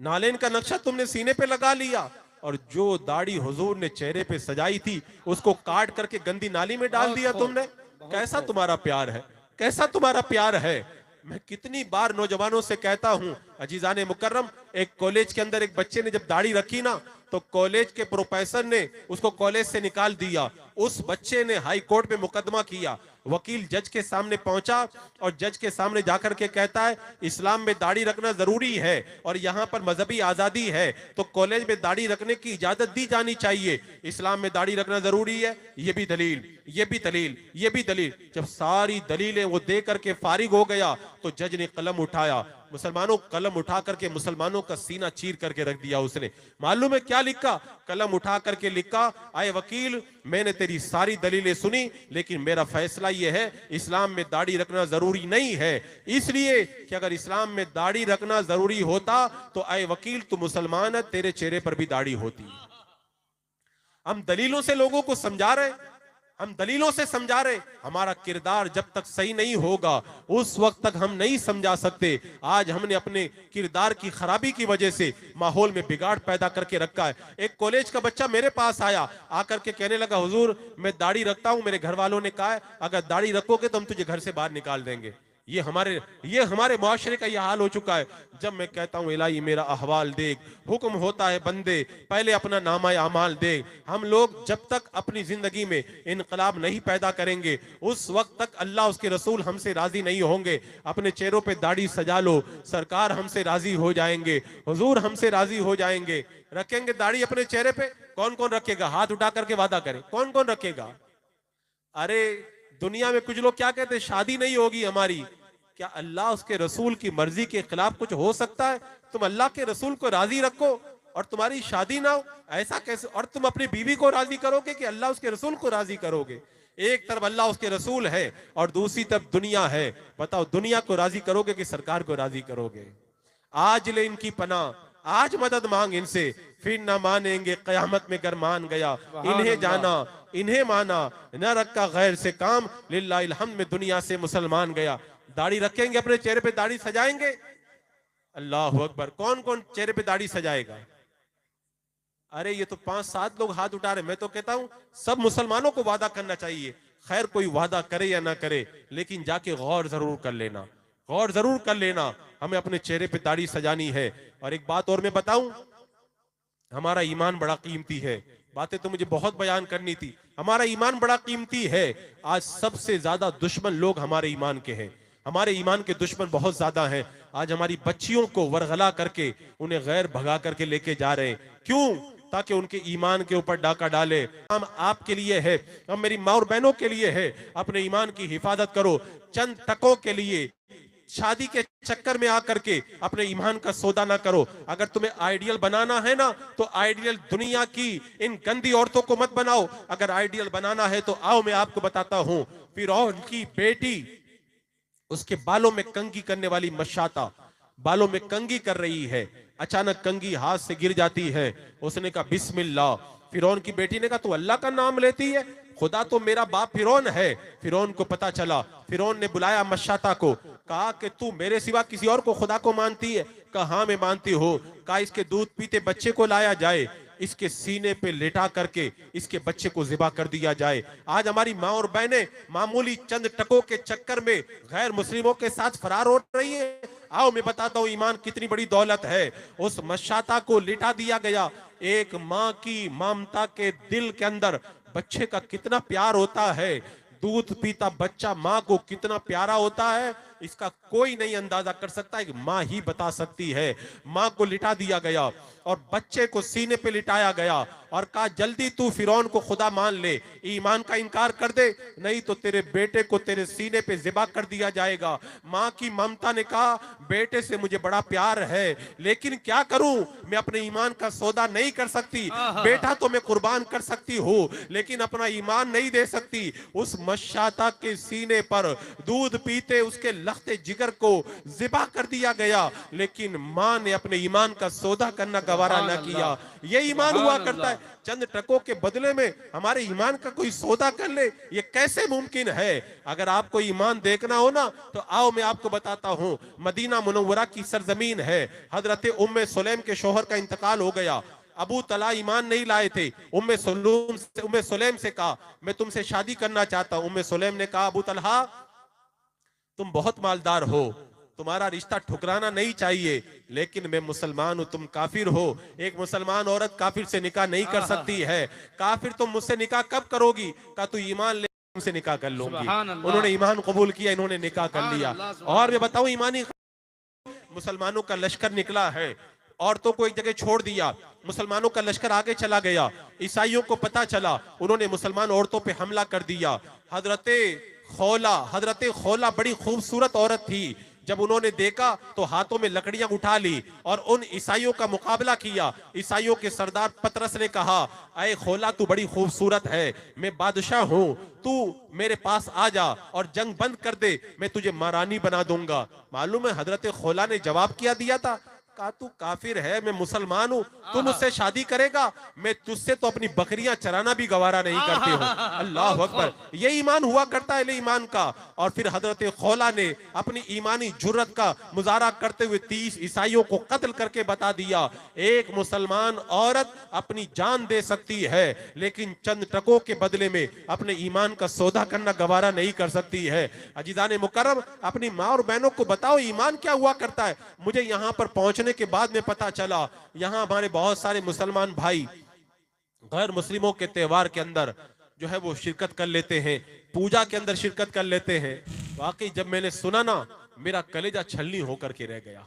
نالین کا نقشہ تم نے سینے پہ لگا لیا، اور جو داڑھی حضور نے چہرے پہ سجائی تھی اس کو کاٹ کر کے گندی نالی میں ڈال دیا تم نے۔ کیسا تمہارا پیار ہے؟ کیسا تمہارا پیار ہے؟ میں کتنی بار نوجوانوں سے کہتا ہوں، عزیزان مکرم، ایک کالج کے اندر ایک بچے نے جب داڑھی رکھی نا تو کالج کے پروفیسر نے اس کو کالج سے نکال دیا۔ اس بچے نے ہائی کورٹ میں مقدمہ کیا، وکیل جج کے سامنے پہنچا اور جج کے سامنے جا کر کے کہتا ہے اسلام میں داڑھی رکھنا ضروری ہے اور یہاں پر مذہبی آزادی ہے، تو کالج میں داڑھی رکھنے کی اجازت دی جانی چاہیے، اسلام میں داڑھی رکھنا ضروری ہے۔ یہ بھی دلیل، یہ بھی دلیل، یہ بھی دلیل۔ جب ساری دلیلیں وہ دے کر کے فارغ ہو گیا تو جج نے قلم اٹھایا، مسلمانوں قلم اٹھا کر کے مسلمانوں کا سینہ چیر کر کے رکھ دیا۔ اس نے معلوم ہے کیا لکھا؟ قلم اٹھا کر کے لکھا، اے وکیل، میں نے تیری ساری دلیلیں سنی لیکن میرا فیصلہ یہ ہے اسلام میں داڑھی رکھنا ضروری نہیں ہے، اس لیے کہ اگر اسلام میں داڑھی رکھنا ضروری ہوتا تو اے وکیل تو مسلمان ہے، تیرے چہرے پر بھی داڑھی ہوتی۔ ہم دلیلوں سے لوگوں کو سمجھا رہے ہیں۔ ہم دلیلوں سے سمجھا رہے. ہمارا کردار جب تک صحیح نہیں ہوگا اس وقت تک ہم نہیں سمجھا سکتے. آج ہم نے اپنے کردار کی خرابی کی وجہ سے ماحول میں بگاڑ پیدا کر کے رکھا ہے. ایک کالج کا بچہ میرے پاس آیا, آ کر کے کہنے لگا, حضور میں داڑھی رکھتا ہوں, میرے گھر والوں نے کہا ہے اگر داڑھی رکھو گے تو ہم تجھے گھر سے باہر نکال دیں گے. یہ ہمارے معاشرے کا یہ حال ہو چکا ہے. جب میں کہتا ہوں الہی میرا احوال دیکھ, حکم ہوتا ہے بندے پہلے اپنا نامہ اعمال دیکھ. ہم لوگ جب تک اپنی زندگی میں انقلاب نہیں پیدا کریں گے اس وقت تک اللہ اس کے رسول ہم سے راضی نہیں ہوں گے. اپنے چہروں پہ داڑھی سجا لو, سرکار ہم سے راضی ہو جائیں گے, حضور ہم سے راضی ہو جائیں گے. رکھیں گے داڑھی اپنے چہرے پہ؟ کون کون رکھے گا؟ ہاتھ اٹھا کر کے وعدہ کریں, کون کون رکھے گا؟ ارے دنیا میں کچھ لوگ کیا کہتے ہیں, شادی نہیں ہوگی ہماری. کیا اللہ اس کے رسول کی مرضی کے خلاف کچھ ہو سکتا ہے؟ تم اللہ کے رسول کو راضی رکھو اور تمہاری شادی نہ ہو, ایسا کیسے؟ اور تم اپنی بیوی کو راضی کرو گے کہ اللہ اس کے رسول کو راضی کرو گے؟ ایک طرف اللہ اس کے رسول ہے اور دوسری طرف دنیا ہے. بتاؤ دنیا کو راضی کرو گے کہ سرکار کو راضی کرو گے؟ آج لے ان کی پناہ, آج مدد مانگ ان سے, پھر نہ مانیں گے قیامت میں گر مان گیا. انہیں جانا انہیں مانا, نہ رکھا غیر سے کام, للہ الحمد میں دنیا سے مسلمان گیا. داڑھی رکھیں گے اپنے چہرے پہ, داڑھی سجائیں گے؟ اللہ اکبر. کون کون چہرے پہ داڑھی سجائے گا؟ ارے یہ تو 5-7 لوگ ہاتھ اٹھا رہے. میں تو کہتا ہوں سب مسلمانوں کو وعدہ کرنا چاہیے. خیر کوئی وعدہ کرے یا نہ کرے لیکن جا کے غور ضرور کر لینا, غور ضرور کر لینا. ہمیں اپنے چہرے پہ داڑھی سجانی ہے. اور ایک بات اور میں بتاؤں, ہمارا ایمان بڑا قیمتی ہے. باتیں تو مجھے بہت بیان کرنی تھی. ہمارا ایمان بڑا قیمتی ہے. آج سب سے زیادہ دشمن لوگ ہمارے ایمان کے ہیں. ہمارے ایمان کے دشمن بہت زیادہ ہیں. آج ہماری بچیوں کو ورغلا کر کے انہیں غیر بھگا کر کے لے کے جا رہے ہیں. کیوں؟ تاکہ ان کے ایمان کے اوپر ڈاکہ ڈالے. ہم آپ کے لیے ہے, ہم میری ماں اور بہنوں کے لیے ہے. اپنے ایمان کی حفاظت کرو. چند ٹکوں کے لیے شادی کے چکر میں آ کر کے اپنے ایمان کا سودا نہ کرو. اگر تمہیں آئیڈیل بنانا ہے نا تو آئیڈیل دنیا کی ان گندی عورتوں کو مت بناؤ. اگر آئیڈیل بنانا ہے تو آؤ میں آپ کو بتاتا ہوں. فرعون کی بیٹی, اس کے بالوں میں کنگھی کرنے والی مشاطہ بالوں میں کنگھی کر رہی ہے. اچانک کنگھی ہاتھ سے گر جاتی ہے. اس نے کہا بسم اللہ. فرعون کی بیٹی نے کہا تو اللہ کا نام لیتی ہے, خدا تو میرا باپ فرعون ہے. فرعون کو پتا چلا. فرعون نے بلایا مشاطہ کو, کہا کہ تو میرے سوا کسی اور کو خدا کو مانتی ہے؟ کہا ہاں میں مانتی ہوں. کہا اس کے دودھ پیتے بچے کو لایا جائے, اس کے سینے پہ لٹا کر کے اس کے بچے کو ذبح کر دیا جائے. آج ہماری ماں اور بہنیں معمولی چند ٹکوں کے چکر میں غیر مسلموں کے ساتھ فرار ہو رہی ہیں. آؤ میں بتاتا ہوں ایمان کتنی بڑی دولت ہے. اس مشاطہ کو لٹا دیا گیا. ایک ماں کی ممتا کے دل کے اندر بچے کا کتنا پیار ہوتا ہے. دودھ پیتا بچہ ماں کو کتنا پیارا ہوتا ہے, اس کا کوئی نہیں اندازہ کر سکتا, ایک ماں ہی بتا سکتی ہے. ماں کو لٹا دیا گیا اور بچے کو سینے پہ لٹایا گیا اور کہا جلدی تو فرعون کو خدا مان لے, ایمان کا انکار کر دے, نہیں تو تیرے بیٹے کو تیرے سینے پہ ذبح کر دیا جائے گا. ماں کی ممتا نے کہا بیٹے سے مجھے بڑا پیار ہے لیکن کیا کروں, میں اپنے ایمان کا سودا نہیں کر سکتی. بیٹا تو میں قربان کر سکتی ہوں لیکن اپنا ایمان نہیں دے سکتی. اس مشاطہ کے سینے پر دودھ پیتے اس کے لختے جگر کو ذبح کر دیا گیا لیکن ماں نے اپنے ایمان کا سودا کرنا گوارا نہ کیا. یہ ایمان ہوا کرتا ہے. چند ٹکوں کے بدلے میں ہمارے ایمان کا کوئی سودا کر لے, یہ کیسے ممکن ہے؟ اگر آپ کو ایمان دیکھنا ہو نا تو آؤ میں آپ کو بتاتا ہوں. مدینہ منورہ کی سرزمین ہے. حضرت ام سلیم کے شوہر کا انتقال ہو گیا. ابو طلحہ ایمان نہیں لائے تھے. ام سلیم سے کہا میں تم سے شادی کرنا چاہتا ہوں. ام سلیم نے کہا ابو طلحہ تم بہت مالدار ہو, تمہارا رشتہ ٹھکرانا نہیں چاہیے, لیکن میں مسلمان ہوں, تم کافر ہو. ایک مسلمان عورت کافر سے نکاح نہیں کر سکتی ہے. کافر تم مجھ سے نکاح کب کرو گی؟ کہا تو ایمان لے تم سے نکاح کر لوں گی. انہوں نے ایمان قبول کیا, انہوں نے نکاح کر لیا. اور میں بتاؤں ایمانی مسلمانوں کا لشکر نکلا ہے, عورتوں کو ایک جگہ چھوڑ دیا, مسلمانوں کا لشکر آگے چلا گیا. عیسائیوں کو پتا چلا, انہوں نے مسلمان عورتوں پہ حملہ کر دیا. حضرت خولہ بڑی خوبصورت عورت تھی. جب انہوں نے دیکھا تو ہاتھوں میں لکڑیاں اٹھا لی اور ان عیسائیوں کا مقابلہ کیا. عیسائیوں کے سردار پطرس نے کہا اے خولہ تو بڑی خوبصورت ہے, میں بادشاہ ہوں, تو میرے پاس آ جا اور جنگ بند کر دے, میں تجھے مہارانی بنا دوں گا. معلوم ہے حضرت خولہ نے جواب کیا دیا تھا؟ کہا تو کافر ہے، میں مسلمان ہوں، تو مجھ سے شادی کرے گا؟ میں تجھ سے تو اپنی بکریاں چرانا بھی گوارا نہیں کرتی ہوں۔ اللہ اکبر، یہ ایمان ہوا کرتا ہے اہل ایمان کا۔ اور پھر حضرت خولا نے اپنی ایمانی جرت کا مظاہرہ کرتے ہوئے 30 عیسائیوں کو قتل کر کے بتا دیا، ایک مسلمان عورت اپنی جان دے سکتی ہے لیکن چند ٹکوں کے بدلے میں اپنے ایمان کا سودا کرنا گوارا نہیں کر سکتی ہے۔ عزیزان مکرم، اپنی ماں اور بہنوں کو بتاؤ ایمان کیا ہوا کرتا ہے۔ مجھے یہاں پر پہنچنے کے بعد میں پتا چلا یہاں ہمارے بہت سارے مسلمان بھائی غیر مسلموں کے تہوار کے اندر جو ہے وہ شرکت کر لیتے ہیں، پوجا کے اندر شرکت کر لیتے ہیں۔ واقعی جب میں نے سنا نا، میرا کلیجہ چھلنی ہو کر کے رہ گیا۔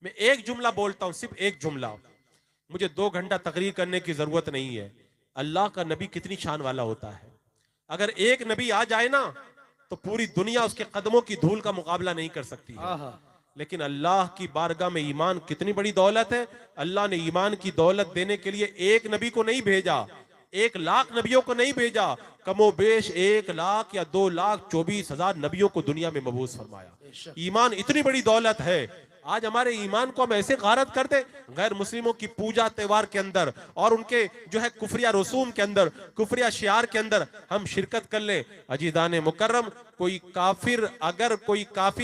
میں ایک جملہ بولتا ہوں، صرف ایک جملہ، مجھے 2 گھنٹہ تقریر کرنے کی ضرورت نہیں ہے۔ اللہ کا نبی کتنی شان والا ہوتا ہے، اگر ایک نبی آ جائے نا تو پوری دنیا اس کے قدموں کی دھول کا مقابلہ نہیں کر سکتی ہے۔ لیکن اللہ کی بارگاہ میں ایمان کتنی بڑی دولت ہے۔ اللہ نے ایمان کی دولت دینے کے لیے ایک نبی کو نہیں بھیجا، 1,00,000 نبیوں کو نہیں بھیجا، کم و بیش 1,00,000 یا 2,24,000 نبیوں کو دنیا میں مبعوث فرمایا۔ ایمان اتنی بڑی دولت ہے۔ آج ہمارے ایمان کو ہم ایسے غارت کر دیں، غیر مسلموں کی پوجا تہوار کے اندر اور ان کے جو ہے کفریہ رسوم کے اندر، کفریہ شعار کے اندر ہم شرکت کر لیں۔ عزیزان مکرم، کوئی کافر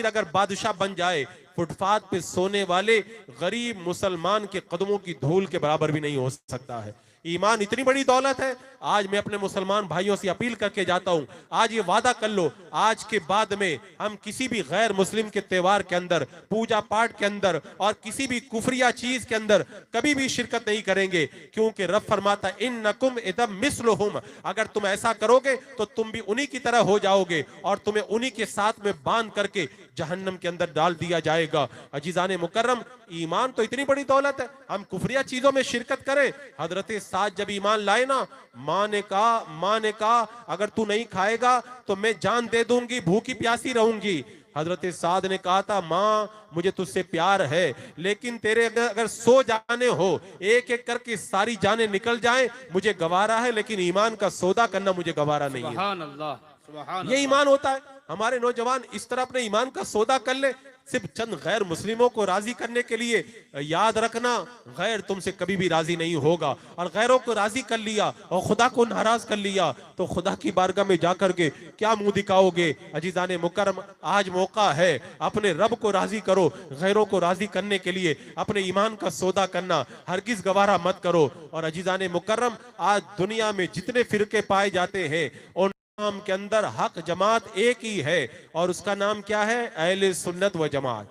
اگر بادشاہ بن جائے، فٹ پاتھ پہ سونے والے غریب مسلمان کے قدموں کی دھول کے برابر بھی نہیں ہو سکتا ہے۔ ایمان اتنی بڑی دولت ہے۔ آج میں اپنے مسلمان بھائیوں سے اپیل کر کے جاتا ہوں، آج یہ وعدہ کر لو، آج کے بعد میں ہم کسی بھی غیر مسلم کے تہوار کے اندر، پوجا پاٹ کے اندر اور کسی بھی کفریہ چیز کے اندر کبھی بھی شرکت نہیں کریں گے، کیونکہ رب فرماتا ہے انکم اذا مثلہم، اگر تم ایسا کرو گے تو تم بھی انہی کی طرح ہو جاؤ گے اور تمہیں انہی کے ساتھ میں باندھ کر کے جہنم کے اندر ڈال دیا جائے گا۔ عزیزان مکرم، ایمان تو اتنی بڑی دولت ہے، ہم کفریہ چیزوں میں شرکت کریں۔ حضرت سعد جب ایمان لائے نا، ماں نے کہا اگر تو نہیں کھائے گا تو میں جان دے دوں گی، بھوکی پیاسی رہوں گی۔ حضرت سعد نے کہا تھا، ماں مجھے تجھ سے پیار ہے لیکن تیرے اگر 100 جانے ہو، ایک ایک کر کے ساری جانیں نکل جائیں، مجھے گوارا ہے لیکن ایمان کا سودا کرنا مجھے گوارا نہیں ہے۔ سبحان اللہ، سبحان اللہ۔ یہ ایمان ہوتا ہے۔ ہمارے نوجوان اس طرح اپنے ایمان کا سودا کر لیں، صرف چند غیر مسلموں کو راضی کرنے کے لیے۔ یاد رکھنا، غیر تم سے کبھی بھی راضی نہیں ہوگا، اور غیروں کو راضی کر لیا اور خدا کو ناراض کر لیا تو خدا کی بارگاہ میں جا کر کے کیا منہ دکھاؤ گے؟ عزیزان مکرم، آج موقع ہے، اپنے رب کو راضی کرو۔ غیروں کو راضی کرنے کے لیے اپنے ایمان کا سودا کرنا ہرگز گوارا مت کرو۔ اور عزیزان مکرم، آج دنیا میں جتنے فرقے پائے جاتے ہیں ان نام کے اندر حق جماعت ایک ہی ہے، اور اس کا نام کیا ہے؟ اہل سنت و جماعت۔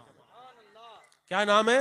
کیا نام ہے؟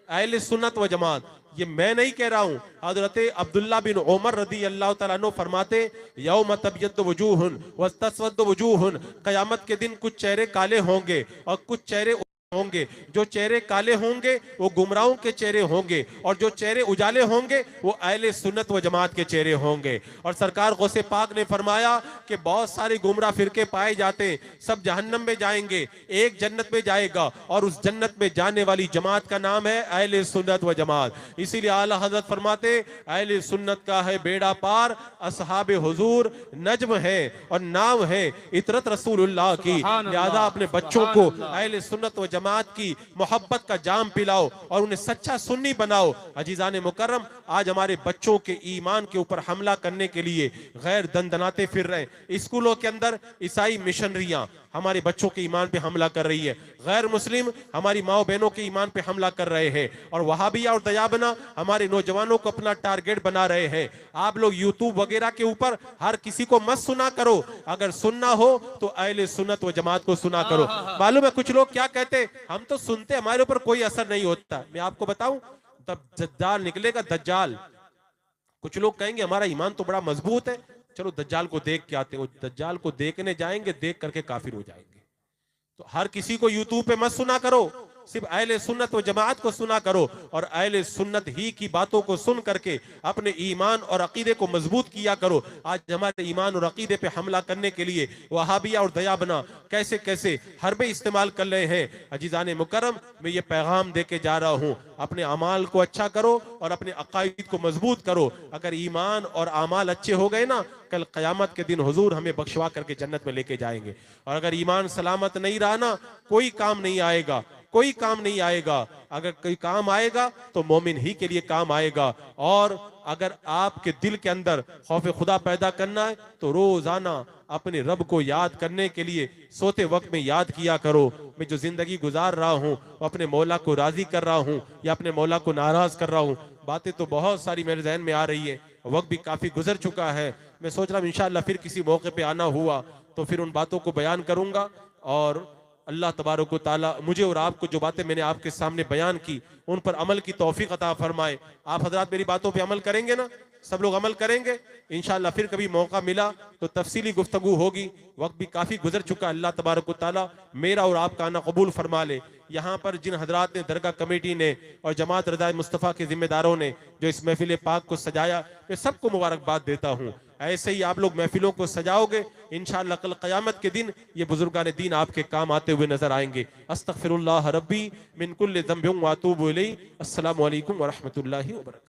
اہل سنت و جماعت۔ یہ میں نہیں کہہ رہا ہوں، حضرت عبداللہ بن عمر رضی اللہ تعالیٰ عنہ فرماتے، یوم تبیض وجوہ وتسود وجوہ، قیامت کے دن کچھ چہرے کالے ہوں گے اور کچھ چہرے ہوں گے۔ جو چہرے کالے ہوں گے وہ گمراہوں کے چہرے ہوں گے، اور جو چہرے اجالے ہوں گے وہ اہل سنت و جماعت کے چہرے ہوں گے۔ اور سرکار غوث پاک نے فرمایا کہ بہت سارے گمراہ فرقے پائے جاتے ہیں، سب جہنم میں جائیں گے، ایک جنت میں جائے گا، اور اس جنت میں جانے والی جماعت کا نام ہے اہل سنت و جماعت۔ اسی لیے اعلیٰ حضرت فرماتے، اہل سنت کا ہے بیڑا پار، اصحاب حضور نجم ہے اور نام ہے عطرت رسول اللہ کی۔ لہذا اپنے بچوں کو اہل سنت و جماعت کی محبت کا جام پلاؤ اور انہیں سچا سنی بناؤ۔ عزیزان مکرم، آج ہمارے بچوں کے ایمان کے اوپر حملہ کرنے کے لیے غیر دندناتے پھر رہے ہیں۔ اسکولوں کے اندر عیسائی مشنریاں ہمارے بچوں کے ایمان پہ حملہ کر رہی ہے، غیر مسلم ہماری ماں بہنوں کے ایمان پہ حملہ کر رہے ہیں، اور وہابیہ اور دیابنا ہمارے نوجوانوں کو اپنا ٹارگٹ بنا رہے ہیں۔ آپ لوگ یوٹیوب وغیرہ کے اوپر ہر کسی کو مت سنا کرو، اگر سننا ہو تو اہل سنت و جماعت کو سنا کرو۔ معلوم ہے کچھ لوگ کیا کہتے، ہم تو سنتے ہمارے اوپر کوئی اثر نہیں ہوتا۔ میں آپ کو بتاؤں، تب دجال نکلے گا، دجال، کچھ لوگ کہیں گے ہمارا ایمان تو بڑا مضبوط ہے، چلو دجال کو دیکھ کے آتے ہیں۔ وہ دجال کو دیکھنے جائیں گے، دیکھ کر کے کافر ہو جائیں گے۔ تو ہر کسی کو یوٹیوب پہ مت سنا کرو، صرف اہل سنت و جماعت کو سنا کرو، اور اہل سنت ہی کی باتوں کو سن کر کے اپنے ایمان اور عقیدے کو مضبوط کیا کرو۔ آج ہمارے ایمان اور عقیدے پہ حملہ کرنے کے لیے وہابیہ اور دیابنا کیسے کیسے حربے استعمال کر رہے ہیں۔ عزیزان مکرم، میں یہ پیغام دے کے جا رہا ہوں، اپنے اعمال کو اچھا کرو اور اپنے عقائد کو مضبوط کرو۔ اگر ایمان اور اعمال اچھے ہو گئے نا، کل قیامت کے دن حضور ہمیں بخشوا کر کے جنت میں لے کے جائیں گے۔ اور اگر ایمان سلامت نہیں رہا نا، کوئی کام نہیں آئے گا، کوئی کام نہیں آئے گا۔ اگر کوئی کام آئے گا تو مومن ہی کے لیے کام آئے گا. اور اگر آپ کے دل کے اندر خوف خدا پیدا کرنا ہے تو روزانہ اپنے رب کو یاد کرنے کے لیے سوتے وقت میں یاد کیا کرو. میں جو زندگی گزار رہا ہوں وہ اپنے مولا کو راضی کر رہا ہوں یا اپنے مولا کو ناراض کر رہا ہوں. باتیں تو بہت ساری میرے ذہن میں آ رہی ہے, وقت بھی کافی گزر چکا ہے. میں سوچ رہا ہوں انشاءاللہ پھر کسی موقع پہ آنا ہوا تو پھر ان باتوں کو بیان کروں گا. اور اللہ تبارک و تعالیٰ مجھے اور آپ کو جو باتیں میں نے آپ کے سامنے بیان کی ان پر عمل کی توفیق عطا فرمائے. آپ حضرات میری باتوں پہ عمل کریں گے نا؟ سب لوگ عمل کریں گے انشاءاللہ. پھر کبھی موقع ملا تو تفصیلی گفتگو ہوگی. وقت بھی کافی گزر چکا. اللہ تبارک و تعالیٰ میرا اور آپ کا آنا قبول فرما لے. یہاں پر جن حضرات نے, درگاہ کمیٹی نے اور جماعت رضا مصطفیٰ کے ذمہ داروں نے جو اس محفل پاک کو سجایا, میں سب کو مبارکباد دیتا ہوں. ایسے ہی آپ لوگ محفلوں کو سجاؤ گے انشاءاللہ کل قیامت کے دن یہ بزرگان دین آپ کے کام آتے ہوئے نظر آئیں گے. استغفر اللہ ربی من کل ذنب واتوب الیہ. السلام علیکم ورحمۃ اللہ وبرکاتہ.